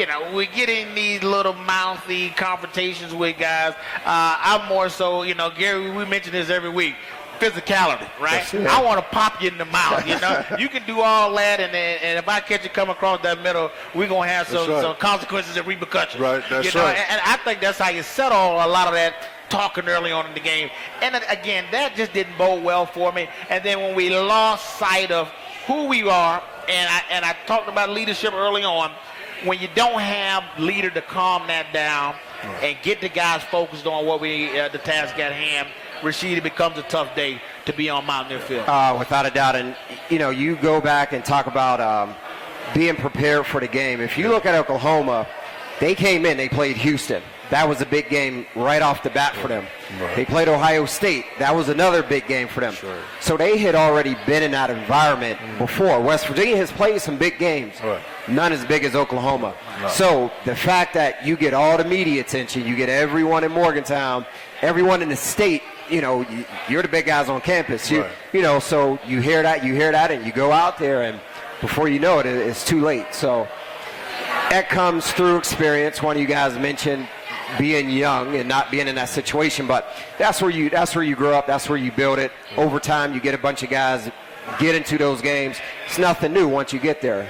know, we get in these little mouthy confrontations with guys. I'm more so, you know, Gary, we mention this every week. physicality, right? I want to pop you in the mouth, you know. You can do all that, and if I catch you come across that middle, we're going to have some consequences and repercussions. Right, that's you know? right. And I think that's how you settle a lot of that talking early on in the game. And again, that just didn't bode well for me. And then when we lost sight of who we are, and I talked about leadership early on, when you don't have leader to calm that down and get the guys focused on what the task at hand, Rashid, it becomes a tough day to be on Mountaineer Field. Without a doubt. And, you go back and talk about being prepared for the game. If you look at Oklahoma, they came in, they played Houston. That was a big game right off the bat for them. Right. They played Ohio State. That was another big game for them. Sure. So they had already been in that environment before. West Virginia has played some big games. Right. None as big as Oklahoma. No. So the fact that you get all the media attention, you get everyone in Morgantown, everyone in the state, you're the big guys on campus. Right. So you hear that, and you go out there, and before you know it, it's too late. So that comes through experience. One of you guys mentioned being young and not being in that situation, but that's where you grow up. That's where you build it. Over time, you get a bunch of guys get into those games. It's nothing new once you get there,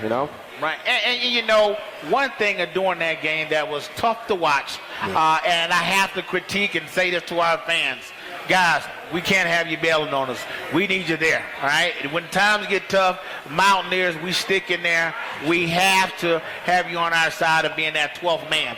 Right, and one thing of doing that game that was tough to watch, and I have to critique and say this to our fans, guys, we can't have you bailing on us. We need you there, all right? When times get tough, Mountaineers, we stick in there. We have to have you on our side of being that 12th man.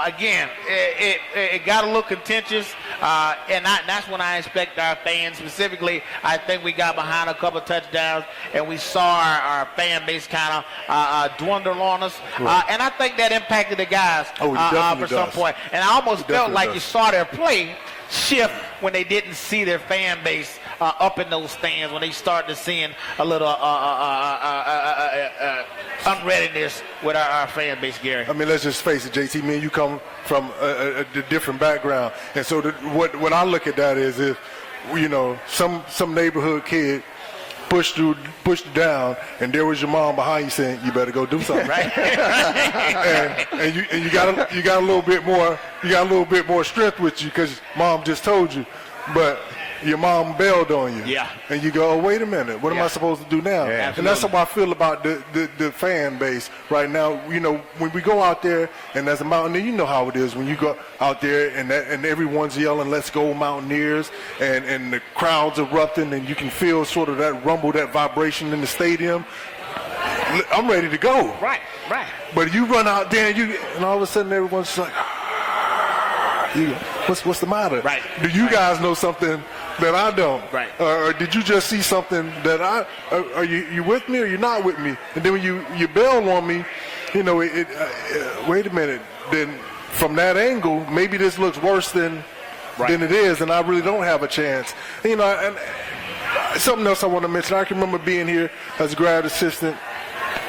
Again, it got a little contentious, and that's when I expect our fans, specifically, I think we got behind a couple of touchdowns, and we saw our fan base kind of dwindle on us. Right. And I think that impacted the guys for some point. And I almost felt like you saw their play shift when they didn't see their fan base up in those stands, when they started seeing a little unreadiness with our fan base, Gary. I mean, let's just face it, JT, me and you come from a different background. And so what I look at that is if, some neighborhood kid pushed you down, and there was your mom behind you saying, "You better go do something." Right. and you got a little bit more strength with you because mom just told you, but your mom bailed on you. Yeah. And you go, "Oh, wait a minute, what am I supposed to do now?" Yeah, and that's how I feel about the fan base right now. When we go out there, and as a Mountaineer, you know how it is when you go out there and everyone's yelling, "Let's go Mountaineers," and the crowd's erupting, and you can feel sort of that rumble, that vibration in the stadium. I'm ready to go. Right. But you run out there, and all of a sudden everyone's like, what's the matter? Right. Do you guys know something that I don't? Right. Or did you just see something that are you with me or you're not with me? And then when you bail on me, wait a minute. Then from that angle, maybe this looks worse than it is, and I really don't have a chance. And something else I want to mention. I can remember being here as a grad assistant.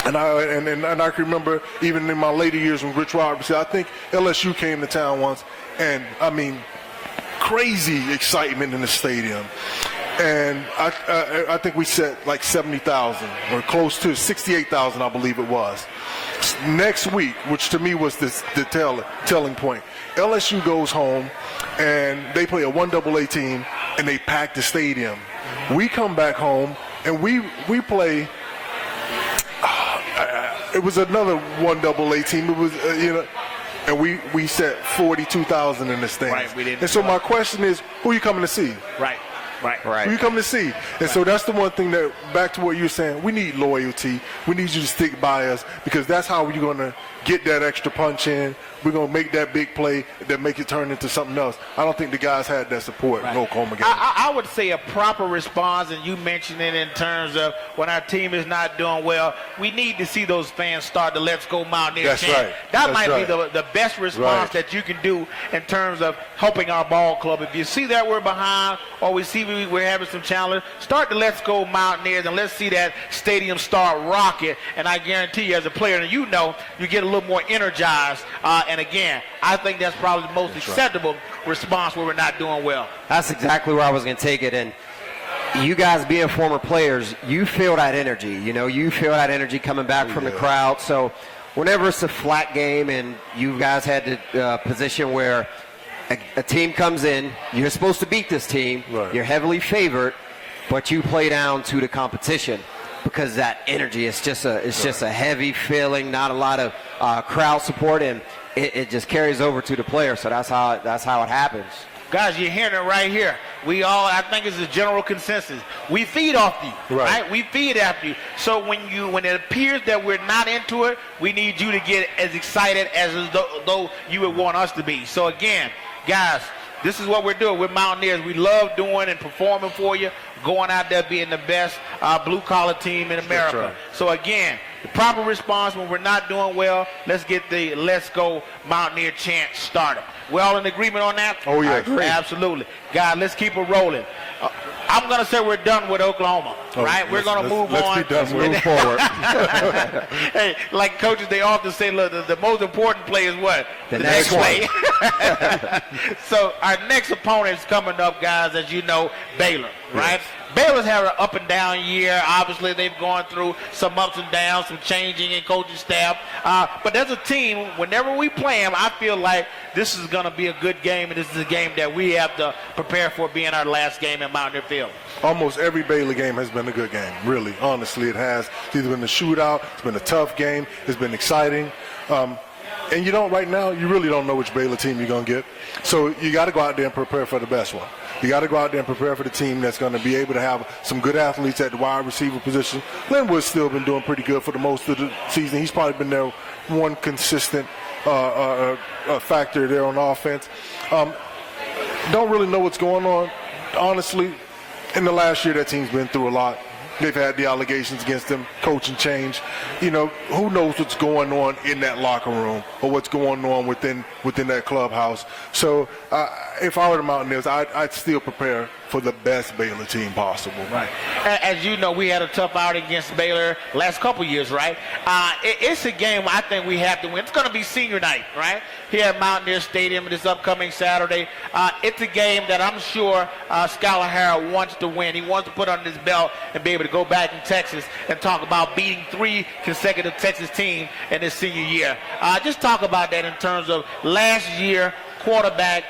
And I can remember even in my later years when Rich Roberts, I think LSU came to town once, and I mean, crazy excitement in the stadium. And I think we set like 70,000 or close to 68,000, I believe it was. Next week, which to me was the telling point, LSU goes home and they play a 1AA team and they pack the stadium. We come back home and we play. It was another 1AA team. It was and we set 42,000 in the stands. Right, we didn't. And so my question is, who are you coming to see? Right. Who are you coming to see? And so that's the one thing that, back to what you're saying, we need loyalty. We need you to stick by us because that's how you're going to get that extra punch in. We're going to make that big play that make it turn into something else. I don't think the guys had that support in Oklahoma game. I would say a proper response, and you mentioned it in terms of when our team is not doing well, we need to see those fans start to Let's Go Mountaineers chant. Right. That might be the best response that you can do in terms of helping our ball club. If you see that we're behind or we see we're having some challenge, start the Let's Go Mountaineers and let's see that stadium start rocking. And I guarantee you as a player, and you get a little more energized. And again, I think that's probably the most acceptable response where we're not doing well. That's exactly where I was going to take it. And you guys being former players, you feel that energy. You feel that energy coming back from the crowd. So whenever it's a flat game and you guys had the position where a team comes in, you're supposed to beat this team, Right. you're heavily favored, but you play down to the competition because that energy is just a heavy feeling, not a lot of crowd support, and it just carries over to the player. So that's how it happens. Guys, you're hearing it right here. I think it's a general consensus. We feed off you, right? We feed after you. So when it appears that we're not into it, we need you to get as excited as though you would want us to be. So again, guys, this is what we're doing. We're Mountaineers. We love doing and performing for you, going out there being the best blue-collar team in America. Right. So again, the proper response when we're not doing well, let's get the Let's Go Mountaineer chant started. We all in agreement on that? Oh, yeah. Absolutely. God, let's keep it rolling. I'm going to say we're done with Oklahoma, right? We're going to move on. Let's be done. Move forward. Hey, like coaches, they often say, look, the most important play is what? The next play. So our next opponent is coming up, guys, as you know, Baylor, right? Yes. Baylor's had an up and down year. Obviously, they've gone through some ups and downs, some changing in coaching staff. But as a team, whenever we play them, I feel like this is going to be a good game, and this is a game that we have to prepare for being our last game at Mountaineer Field. Almost every Baylor game has been a good game, really. Honestly, it has. It's either been a shootout, it's been a tough game, it's been exciting. And right now, you really don't know which Baylor team you're going to get. So you got to go out there and prepare for the best one. You got to go out there and prepare for the team that's going to be able to have some good athletes at the wide receiver position. Linwood's still been doing pretty good for the most of the season. He's probably been there one consistent factor there on offense. Don't really know what's going on. Honestly, in the last year, that team's been through a lot. They've had the allegations against them, coaching change. Who knows what's going on in that locker room or what's going on within that clubhouse. So if I were the Mountaineers, I'd still prepare for the best Baylor team possible. Right. As you know, we had a tough outing against Baylor last couple years, right? It's a game I think we have to win. It's going to be senior night, right? Here at Mountaineer Stadium this upcoming Saturday. It's a game that I'm sure Skylar Harrell wants to win. He wants to put on his belt and be able to go back in Texas and talk about beating 3 consecutive Texas teams in his senior year. Just talk about that in terms of last year, quarterback,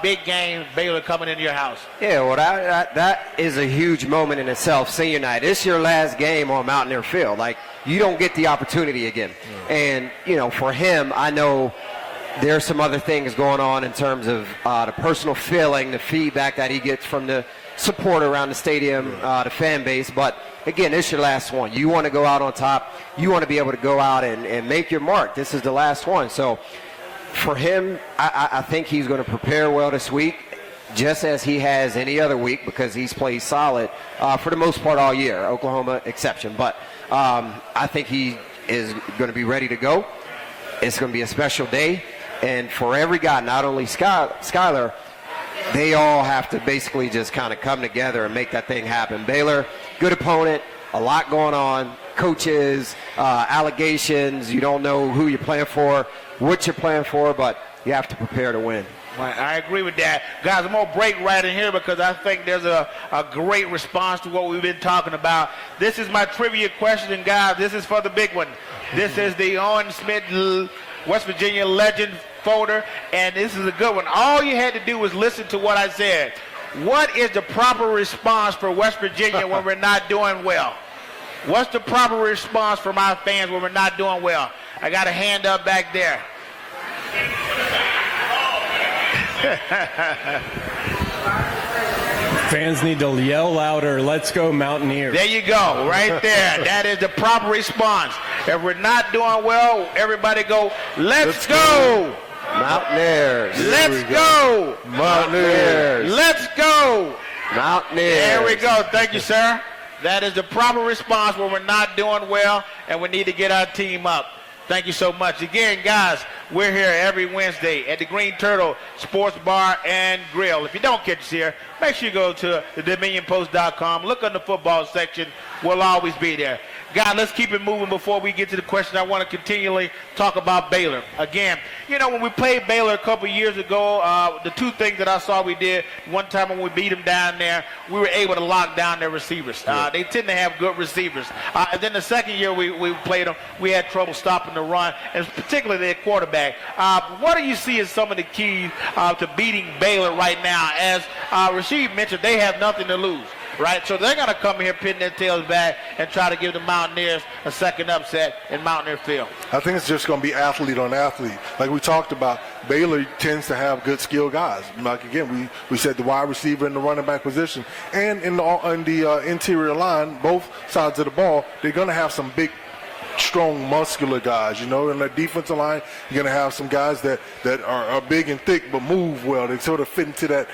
big game, Baylor coming into your house. Yeah, well, that is a huge moment in itself, senior night. It's your last game on Mountaineer Field. Like, you don't get the opportunity again. And, for him, I know there's some other things going on in terms of the personal feeling, the feedback that he gets from the support around the stadium, the fan base. But, again, it's your last one. You want to go out on top. You want to be able to go out and make your mark. This is the last one. So, for him, I think he's going to prepare well this week, just as he has any other week, because he's played solid for the most part all year, Oklahoma exception. But I think he is going to be ready to go. It's going to be a special day. And for every guy, not only Skylar, they all have to basically just kind of come together and make that thing happen. Baylor, good opponent, a lot going on, coaches, allegations, you don't know who you're playing for, what you're playing for, but you have to prepare to win. Right, I agree with that. Guys, I'm going to break right in here because I think there's a great response to what we've been talking about. This is my trivia question, and guys, this is for the big one. This is the Owen Smith West Virginia Legend folder, and this is a good one. All you had to do was listen to what I said. What is the proper response for West Virginia when we're not doing well? What's the proper response from our fans when we're not doing well? I got a hand up back there. Fans need to yell louder, "Let's go Mountaineers." There you go, right there. That is the proper response. If we're not doing well, everybody go, let's go. Mountaineers. Let's go. Mountaineers. Let's go. Mountaineers. There we go. Thank you, sir. That is the proper response when we're not doing well and we need to get our team up. Thank you so much. Again, guys, we're here every Wednesday at the Green Turtle Sports Bar and Grill. If you don't catch us here, make sure you go to thedominionpost.com. Look on the football section. We'll always be there. God, let's keep it moving before we get to the question. I want to continually talk about Baylor. Again, when we played Baylor a couple years ago, the two things that I saw we did, one time when we beat them down there, we were able to lock down their receivers. They tend to have good receivers. And then the second year we played them, we had trouble stopping the run, and particularly their quarterback. What do you see as some of the keys to beating Baylor right now? As Rasheed mentioned, they have nothing to lose. Right, so they're going to come here, pitting their tails back, and try to give the Mountaineers a second upset in Mountaineer Field. I think it's just going to be athlete on athlete. Like we talked about, Baylor tends to have good skilled guys. Like, again, we said the wide receiver and the running back position. And in the interior line, both sides of the ball, they're going to have some big, strong, muscular guys. In the defensive line, you're going to have some guys that are big and thick but move well. They sort of fit into that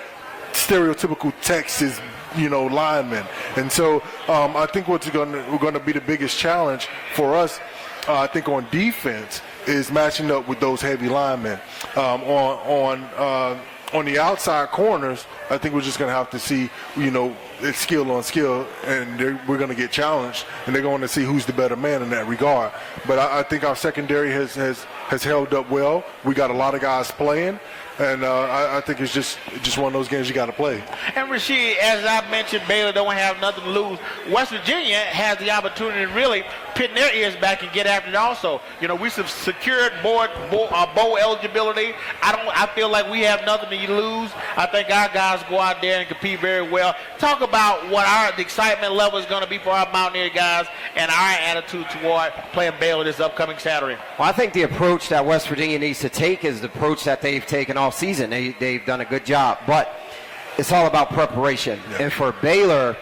stereotypical Texas linemen. And so I think what's going to be the biggest challenge for us, I think, on defense is matching up with those heavy linemen. On the outside corners, I think we're just going to have to see, it's skill on skill, and we're going to get challenged, and they're going to see who's the better man in that regard. But I think our secondary has held up well. We got a lot of guys playing. And I think it's just one of those games you got to play. And Rasheed, as I mentioned, Baylor don't have nothing to lose. West Virginia has the opportunity to really pin their ears back and get after it also. We secured bowl eligibility. I feel like we have nothing to lose. I think our guys go out there and compete very well. Talk about what the excitement level is going to be for our Mountaineer guys and our attitude toward playing Baylor this upcoming Saturday. Well, I think the approach that West Virginia needs to take is the approach that they've taken all season. They've done a good job, but it's all about preparation. Yeah. And for Baylor,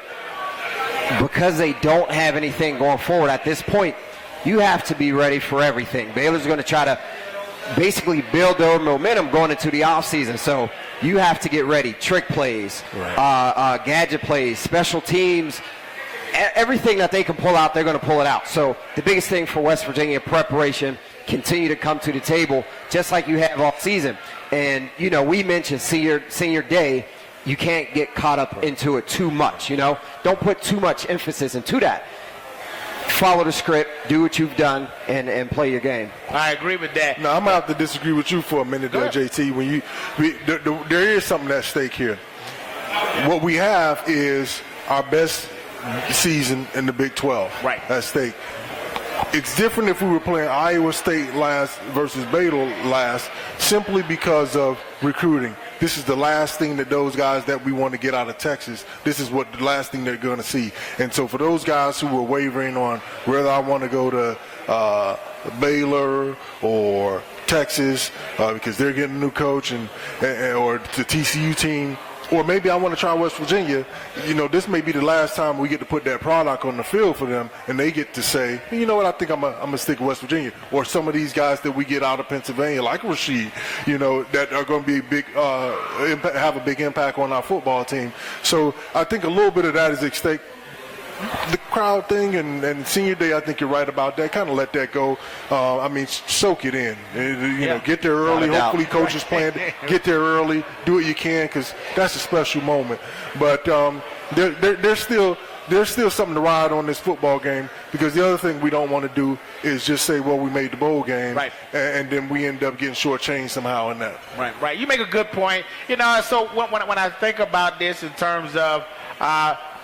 because they don't have anything going forward at this point, you have to be ready for everything. Baylor's going to try to basically build their momentum going into the offseason. So you have to get ready. Trick plays, right. Gadget plays, special teams, everything that they can pull out, they're going to pull it out. So the biggest thing for West Virginia, preparation, continue to come to the table just like you have all season. And, we mentioned senior day. You can't get caught up into it too much, Don't put too much emphasis into that. Follow the script, do what you've done, and play your game. I agree with that. Now, I'm going to have to disagree with you for a minute there, JT. There is something at stake here. What we have is our best season in the Big 12 at stake. It's different if we were playing Iowa State last versus Baylor last, simply because of recruiting. This is the last thing that those guys that we want to get out of Texas, this is what the last thing they're going to see. And so for those guys who were wavering on whether I want to go to Baylor or Texas because they're getting a new coach or the TCU team, or maybe I want to try West Virginia, this may be the last time we get to put that product on the field for them, and they get to say, you know what, I think I'm going to stick with West Virginia. Or some of these guys that we get out of Pennsylvania, like Rasheed, that are going to be have a big impact on our football team. So I think a little bit of that is at stake. The crowd thing and senior day, I think you're right about that. Kind of let that go. Soak it in. Get there early. Hopefully, coaches playing. Get there early. Do what you can because that's a special moment. But there's still something to ride on this football game, because the other thing we don't want to do is just say, well, we made the bowl game, and then we end up getting shortchanged somehow in that. Right. You make a good point. So when I think about this in terms of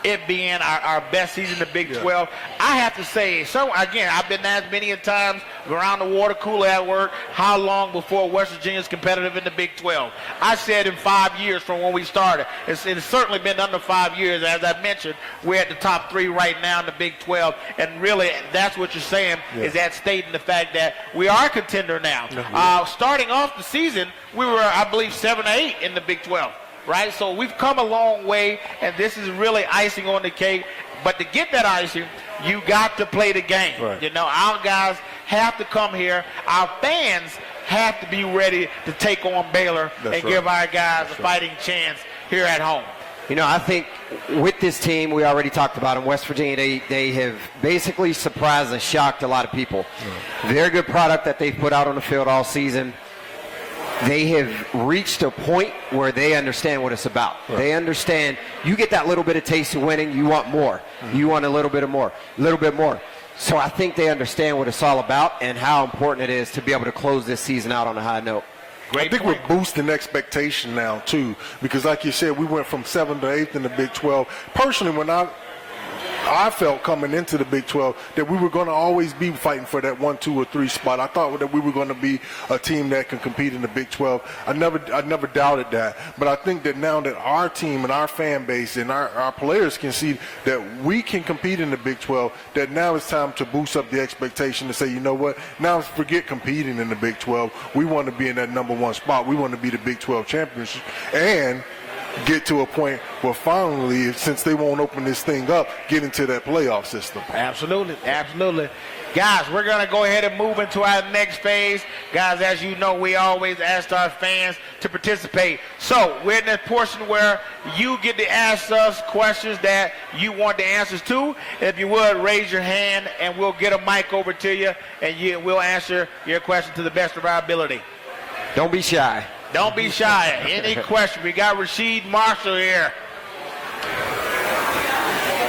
it being our best season in the Big 12, I have to say, so again, I've been asked many a times around the water cooler at work, how long before West Virginia is competitive in the Big 12? I said in 5 years from when we started. It's certainly been under 5 years. As I mentioned, we're at the top 3 right now in the Big 12, and really that's what you're saying is that stating the fact that we are a contender now. Starting off the season, we were, I believe, 7 or 8 in the Big 12. Right, so we've come a long way, and this is really icing on the cake. But to get that icing, you got to play the game. Right. Our guys have to come here. Our fans have to be ready to take on Baylor give our guys a fighting chance here at home. I think with this team, we already talked about in West Virginia, they have basically surprised and shocked a lot of people. Very good product that they've put out on the field all season. They have reached a point where they understand what it's about. They understand you get that little bit of taste of winning, you want more. You want a little bit more. So I think they understand what it's all about and how important it is to be able to close this season out on a high note. I think we're boosting expectation now, too, because like you said, we went from 7th to 8th in the Big 12. Personally, when I felt coming into the Big 12 that we were going to always be fighting for that 1, 2, or 3 spot. I thought that we were going to be a team that can compete in the Big 12. I never doubted that. But I think that now that our team and our fan base and our players can see that we can compete in the Big 12, that now it's time to boost up the expectation to say, you know what, now forget competing in the Big 12. We want to be in that number 1 spot. We want to be the Big 12 champions and get to a point where finally, since they won't open this thing up, get into that playoff system. Absolutely, absolutely. Guys, we're going to go ahead and move into our next phase. Guys, as you know, we always ask our fans to participate. So we're in that portion where you get to ask us questions that you want the answers to. If you would, raise your hand, and we'll get a mic over to you, and we'll answer your question to the best of our ability. Don't be shy. Don't be shy. Any question? We got Rasheed Marshall here.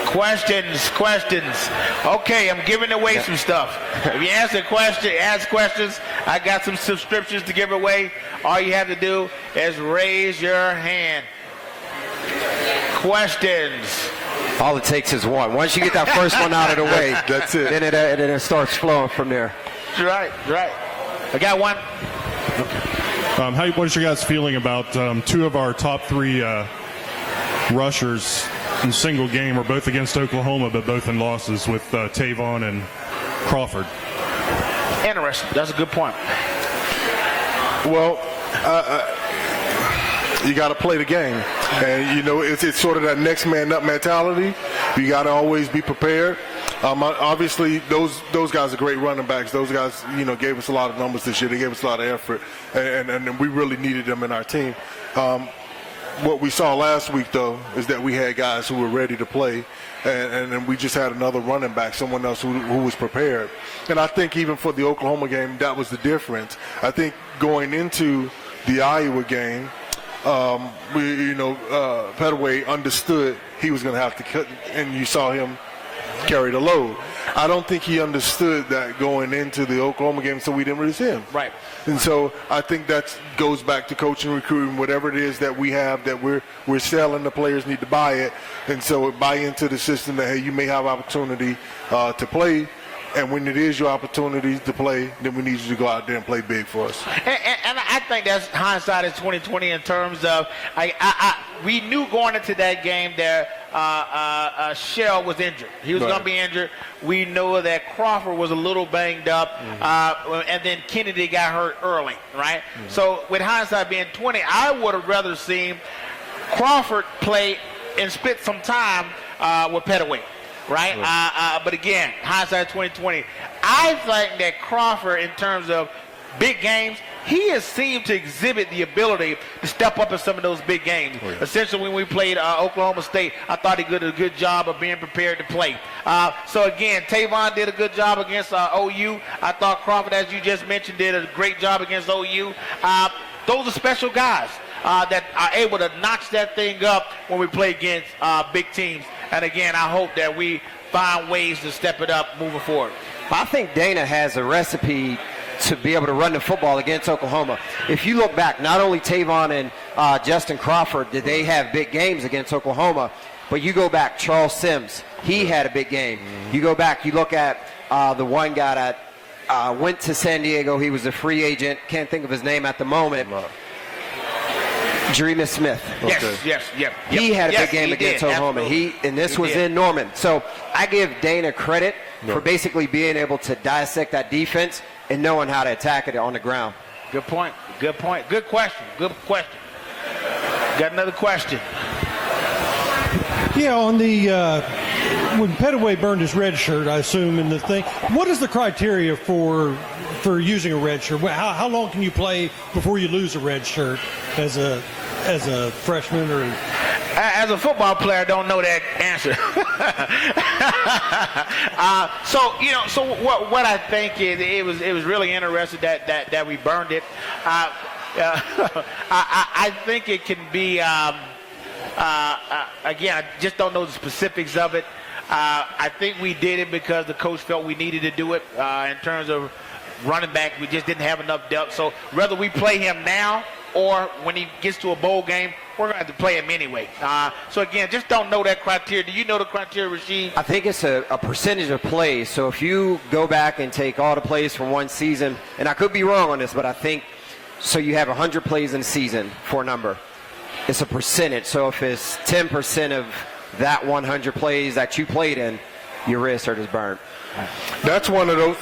Questions. Okay, I'm giving away some stuff. If you ask questions, I got some subscriptions to give away. All you have to do is raise your hand. Questions. All it takes is one. Once you get that first one out of the way, that's it. Then it starts flowing from there. Right. I got one. What is your guys' feeling about 2 of our top 3 rushers in single game are both against Oklahoma, but both in losses with Tavon and Crawford? Interesting. That's a good point. Well, you got to play the game. And, you know, it's sort of that next man up mentality. You got to always be prepared. Obviously, those guys are great running backs. Those guys, you know, gave us a lot of numbers this year. They gave us a lot of effort, and we really needed them in our team. What we saw last week, though, is that we had guys who were ready to play, and we just had another running back, someone else who was prepared. And I think even for the Oklahoma game, that was the difference. I think going into the Iowa game, Petaway understood he was going to have to cut, and you saw him carry the load. I don't think he understood that going into the Oklahoma game, so we didn't really see him. Right. And so I think that goes back to coaching, recruiting, whatever it is that we have that we're selling. The players need to buy it, and so buy into the system that, hey, you may have opportunity to play. And when it is your opportunity to play, then we need you to go out there and play big for us. And I think that's hindsight is 2020 in terms of we knew going into that game that Shell was injured. He was going to be injured. We knew that Crawford was a little banged up, and then Kennedy got hurt early, right? So with hindsight being 20, I would have rather seen Crawford play and split some time with Petaway. Right? But again, hindsight 2020. I think that Crawford, in terms of big games, he has seemed to exhibit the ability to step up in some of those big games. Essentially, when we played Oklahoma State, I thought he did a good job of being prepared to play. So again, Tavon did a good job against OU. I thought Crawford, as you just mentioned, did a great job against OU. Those are special guys that are able to notch that thing up when we play against big teams. And again, I hope that we find ways to step it up moving forward. I think Dana has a recipe to be able to run the football against Oklahoma. If you look back, not only Tavon and Justin Crawford did they have big games against Oklahoma, but you go back, Charles Sims, he had a big game. You go back, you look at the one guy that went to San Diego. He was a free agent. Can't think of his name at the moment. Jaremus Smith. Yes. He had a big game against Oklahoma. This was in Norman. So I give Dana credit for basically being able to dissect that defense and knowing how to attack it on the ground. Good point. Good question. Got another question. Yeah, on the when Petaway burned his red shirt, I assume, in the thing, what is the criteria for using a red shirt? How long can you play before you lose a red shirt as a freshman or? As a football player, I don't know that answer. So what I think is it was really interesting that we burned it. I think it can be again. I just don't know the specifics of it. I think we did it because the coach felt we needed to do it in terms of running back. We just didn't have enough depth. So whether we play him now or when he gets to a bowl game, we're going to have to play him anyway. So, again, just don't know that criteria. Do you know the criteria, Rasheed? I think it's a percentage of plays. So if you go back and take all the plays from one season, and I could be wrong on this, but I think so you have 100 plays in a season for a number. It's a percentage. So if it's 10% of that 100 plays that you played in, your red shirt is burned. That's one of those.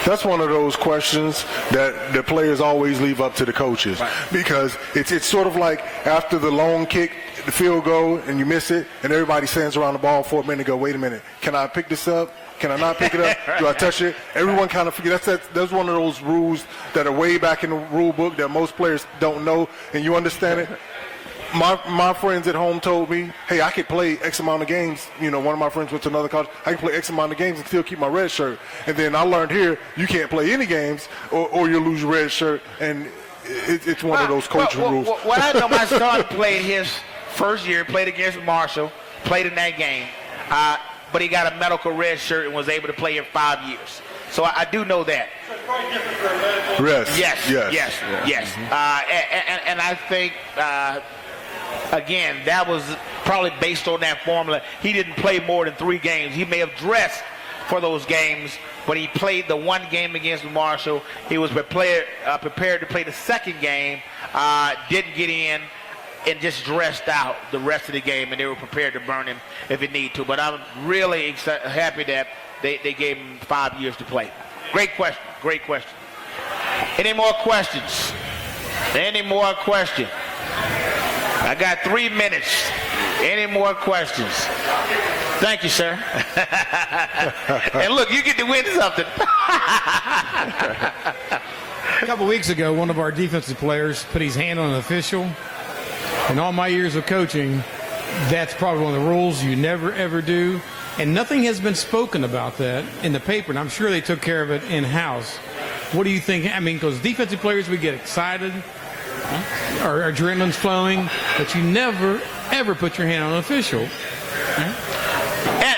That's one of those questions that the players always leave up to the coaches, because it's sort of like after the long kick, the field goal, and you miss it, and everybody stands around the ball for a minute and go, wait a minute, can I pick this up? Can I not pick it up? Do I touch it? Everyone kind of forgets. That's one of those rules that are way back in the rule book that most players don't know, and you understand it. My friends at home told me, hey, I could play X amount of games. You know, one of my friends went to another college. I can play X amount of games and still keep my red shirt. And then I learned here, you can't play any games or you'll lose your red shirt. And it's one of those coaching rules. Well, I know my son played his first year, played against Marshall, played in that game. But he got a medical red shirt and was able to play in 5 years. So I do know that. Yes. And I think, again, that was probably based on that formula. He didn't play more than 3 games. He may have dressed for those games, but he played the one game against Marshall. He was prepared to play the second game, didn't get in, and just dressed out the rest of the game, and they were prepared to burn him if it need to. But I'm really happy that they gave him 5 years to play. Great question. Any more questions? I got 3 minutes. Any more questions? Thank you, sir. And look, you get to win something. A couple weeks ago, one of our defensive players put his hand on an official. In all my years of coaching, that's probably one of the rules you never, ever do. And nothing has been spoken about that in the paper, and I'm sure they took care of it in-house. What do you think? I mean, because defensive players, we get excited, our adrenaline's flowing, but you never, ever put your hand on an official.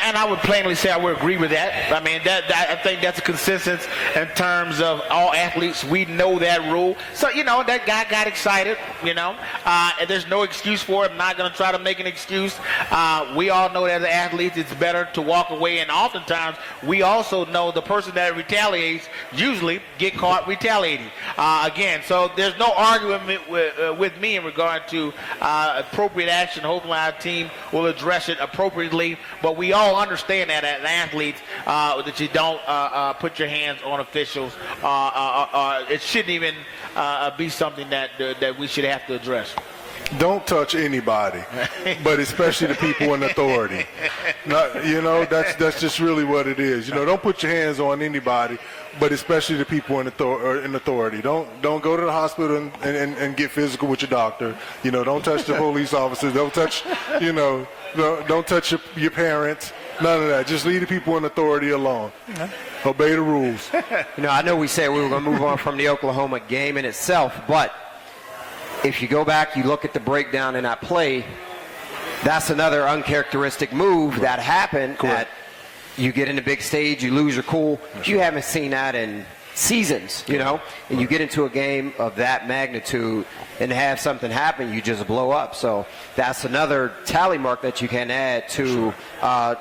And I would plainly say I would agree with that. I mean, I think that's a consensus in terms of all athletes. We know that rule. So, that guy got excited, and there's no excuse for it. I'm not going to try to make an excuse. We all know that as athletes, it's better to walk away. And oftentimes, we also know the person that retaliates usually get caught retaliating. Again, so there's no argument with me in regard to appropriate action. Hopefully, our team will address it appropriately. But we all understand that as athletes that you don't put your hands on officials. It shouldn't even be something that we should have to address. Don't touch anybody, but especially the people in authority. That's just really what it is. Don't put your hands on anybody, but especially the people in authority. Don't go to the hospital and get physical with your doctor. Don't touch the police officers. Don't touch, don't touch your parents. None of that. Just leave the people in authority alone. Obey the rules. I know we said we were going to move on from the Oklahoma game in itself, but if you go back, you look at the breakdown in that play, that's another uncharacteristic move that happened. That you get in the big stage, you lose your cool. You haven't seen that in seasons, and you get into a game of that magnitude and have something happen, you just blow up. So that's another tally mark that you can add to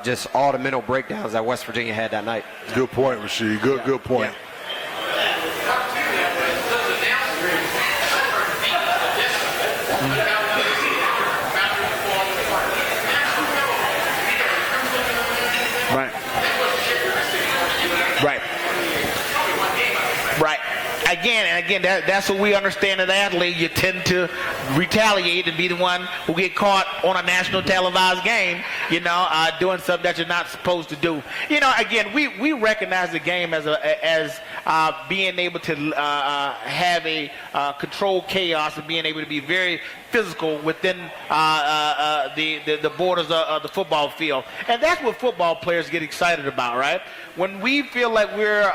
just all the mental breakdowns that West Virginia had that night. Good point, Rasheed. Good point. Yeah. Right. Again, that's what we understand as athletes. You tend to retaliate and be the one who get caught on a national televised game, doing something that you're not supposed to do. Again, we recognize the game as being able to have a controlled chaos and being able to be very physical within the borders of the football field. And that's what football players get excited about, right? When we feel like we're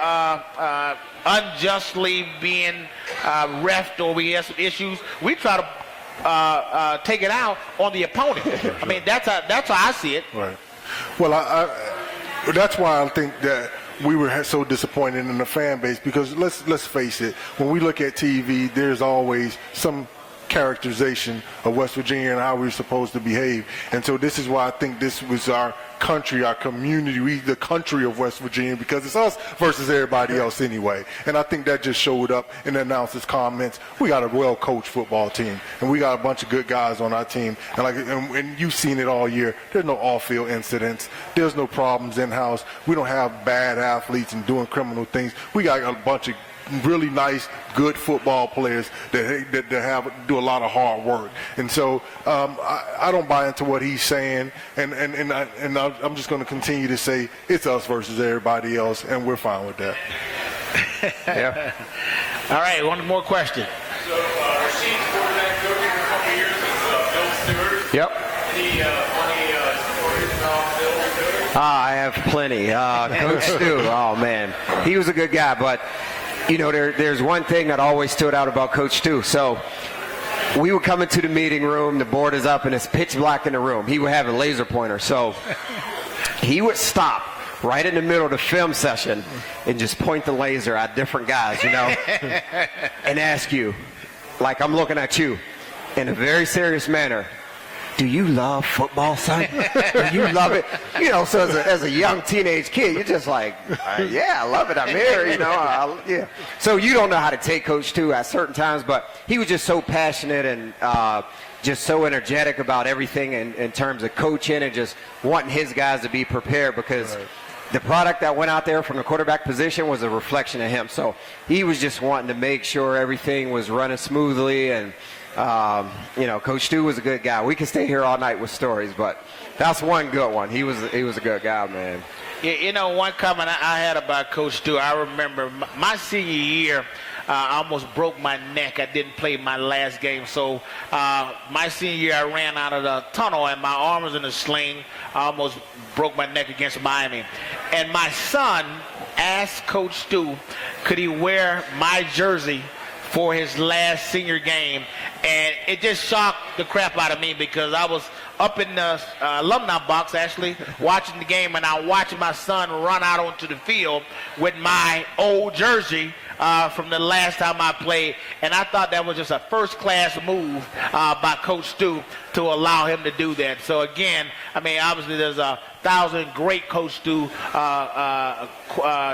unjustly being refed or we have some issues, we try to take it out on the opponent. I mean, that's how I see it. Right. Well, that's why I think that we were so disappointed in the fan base, because let's face it, when we look at TV, there's always some characterization of West Virginia and how we're supposed to behave. And so this is why I think this was our country, our community, the country of West Virginia, because it's us versus everybody else anyway. And I think that just showed up in the announcers' comments. We got a well-coached football team, and we got a bunch of good guys on our team. And you've seen it all year. There's no off-field incidents. There's no problems in-house. We don't have bad athletes and doing criminal things. We got a bunch of really nice, good football players that do a lot of hard work. And so I don't buy into what he's saying, and I'm just going to continue to say it's us versus everybody else, and we're fine with that. Yeah. All right, one more question. So, Rasheed's quarterback coach for a couple years is Bill Stewart. Yep. Any funny stories about Bill Stewart? I have plenty. Coach Stu, oh man, he was a good guy, but you know, there's one thing that always stood out about Coach Stu. So we would come into the meeting room, the board is up, and it's pitch black in the room. He would have a laser pointer. So he would stop right in the middle of the film session and just point the laser at different guys, you know, and ask you, like I'm looking at you, in a very serious manner, do you love football, son? Do you love it? You know, so as a young teenage kid, you're just like, yeah, I love it. I'm here, you know. Yeah. So you don't know how to take Coach Stu at certain times, but he was just so passionate and just so energetic about everything in terms of coaching and just wanting his guys to be prepared, because the product that went out there from the quarterback position was a reflection of him. So he was just wanting to make sure everything was running smoothly, and you know, Coach Stu was a good guy. We could stay here all night with stories, but that's one good one. He was a good guy, man. You know, one comment I had about Coach Stu, I remember my senior year, I almost broke my neck. I didn't play my last game. So my senior year, I ran out of the tunnel, and my arm was in a sling. I almost broke my neck against Miami. And my son asked Coach Stu, could he wear my jersey for his last senior game, and it just shocked the crap out of me, because I was up in the alumni box actually watching the game, and I watched my son run out onto the field with my old jersey from the last time I played, and I thought that was just a first-class move by Coach Stu to allow him to do that. So again, I mean, obviously there's 1,000 great Coach Stu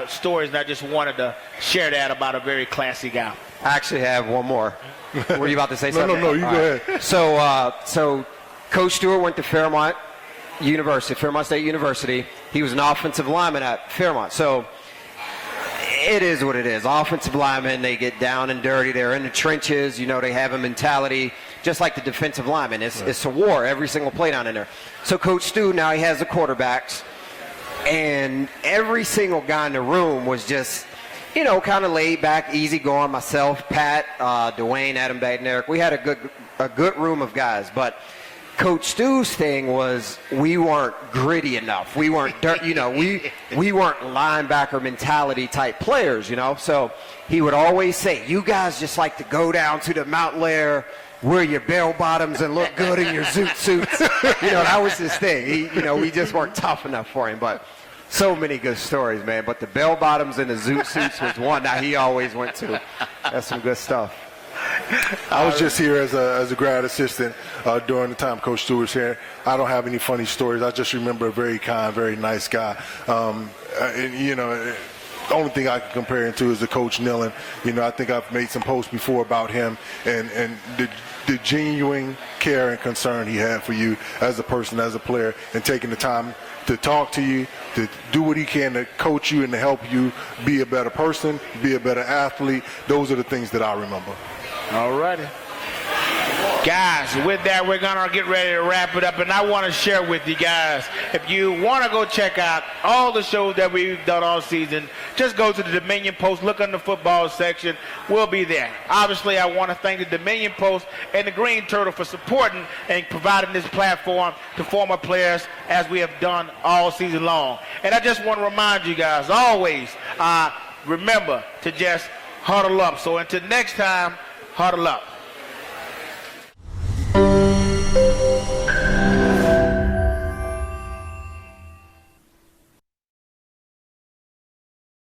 stories, and I just wanted to share that about a very classy guy. I actually have one more. Were you about to say something? No, you go ahead. So Coach Stewart went to Fairmont State University. He was an offensive lineman at Fairmont. So it is what it is. Offensive linemen, they get down and dirty. They're in the trenches. You know, they have a mentality just like the defensive linemen. It's a war every single play down in there. So Coach Stu, now he has the quarterbacks, and every single guy in the room was just, you know, kind of laid back, easy going. Myself, Pat, Dwayne, Adam Badden-Eric. We had a good room of guys. But Coach Stu's thing was we weren't gritty enough. We weren't, you know, we weren't linebacker mentality type players, you know. So he would always say, you guys just like to go down to the mountain lair, wear your bell bottoms and look good in your zoot suits. You know, that was his thing. We just weren't tough enough for him. But so many good stories, man. But the bell bottoms and the zoot suits was one that he always went to. That's some good stuff. I was just here as a grad assistant during the time Coach Stewart was here. I don't have any funny stories. I just remember a very kind, very nice guy. And, you know, the only thing I can compare him to is the Coach Nillen. You know, I think I've made some posts before about him and the genuine care and concern he had for you as a person, as a player, and taking the time to talk to you, to do what he can to coach you and to help you be a better person, be a better athlete. Those are the things that I remember. All righty. Guys, with that, we're going to get ready to wrap it up. And I want to share with you guys, if you want to go check out all the shows that we've done all season, just go to the Dominion Post, look in the football section. We'll be there. Obviously, I want to thank the Dominion Post and the Green Turtle for supporting and providing this platform to former players as we have done all season long. And I just want to remind you guys, always remember to just huddle up. So until next time, huddle up.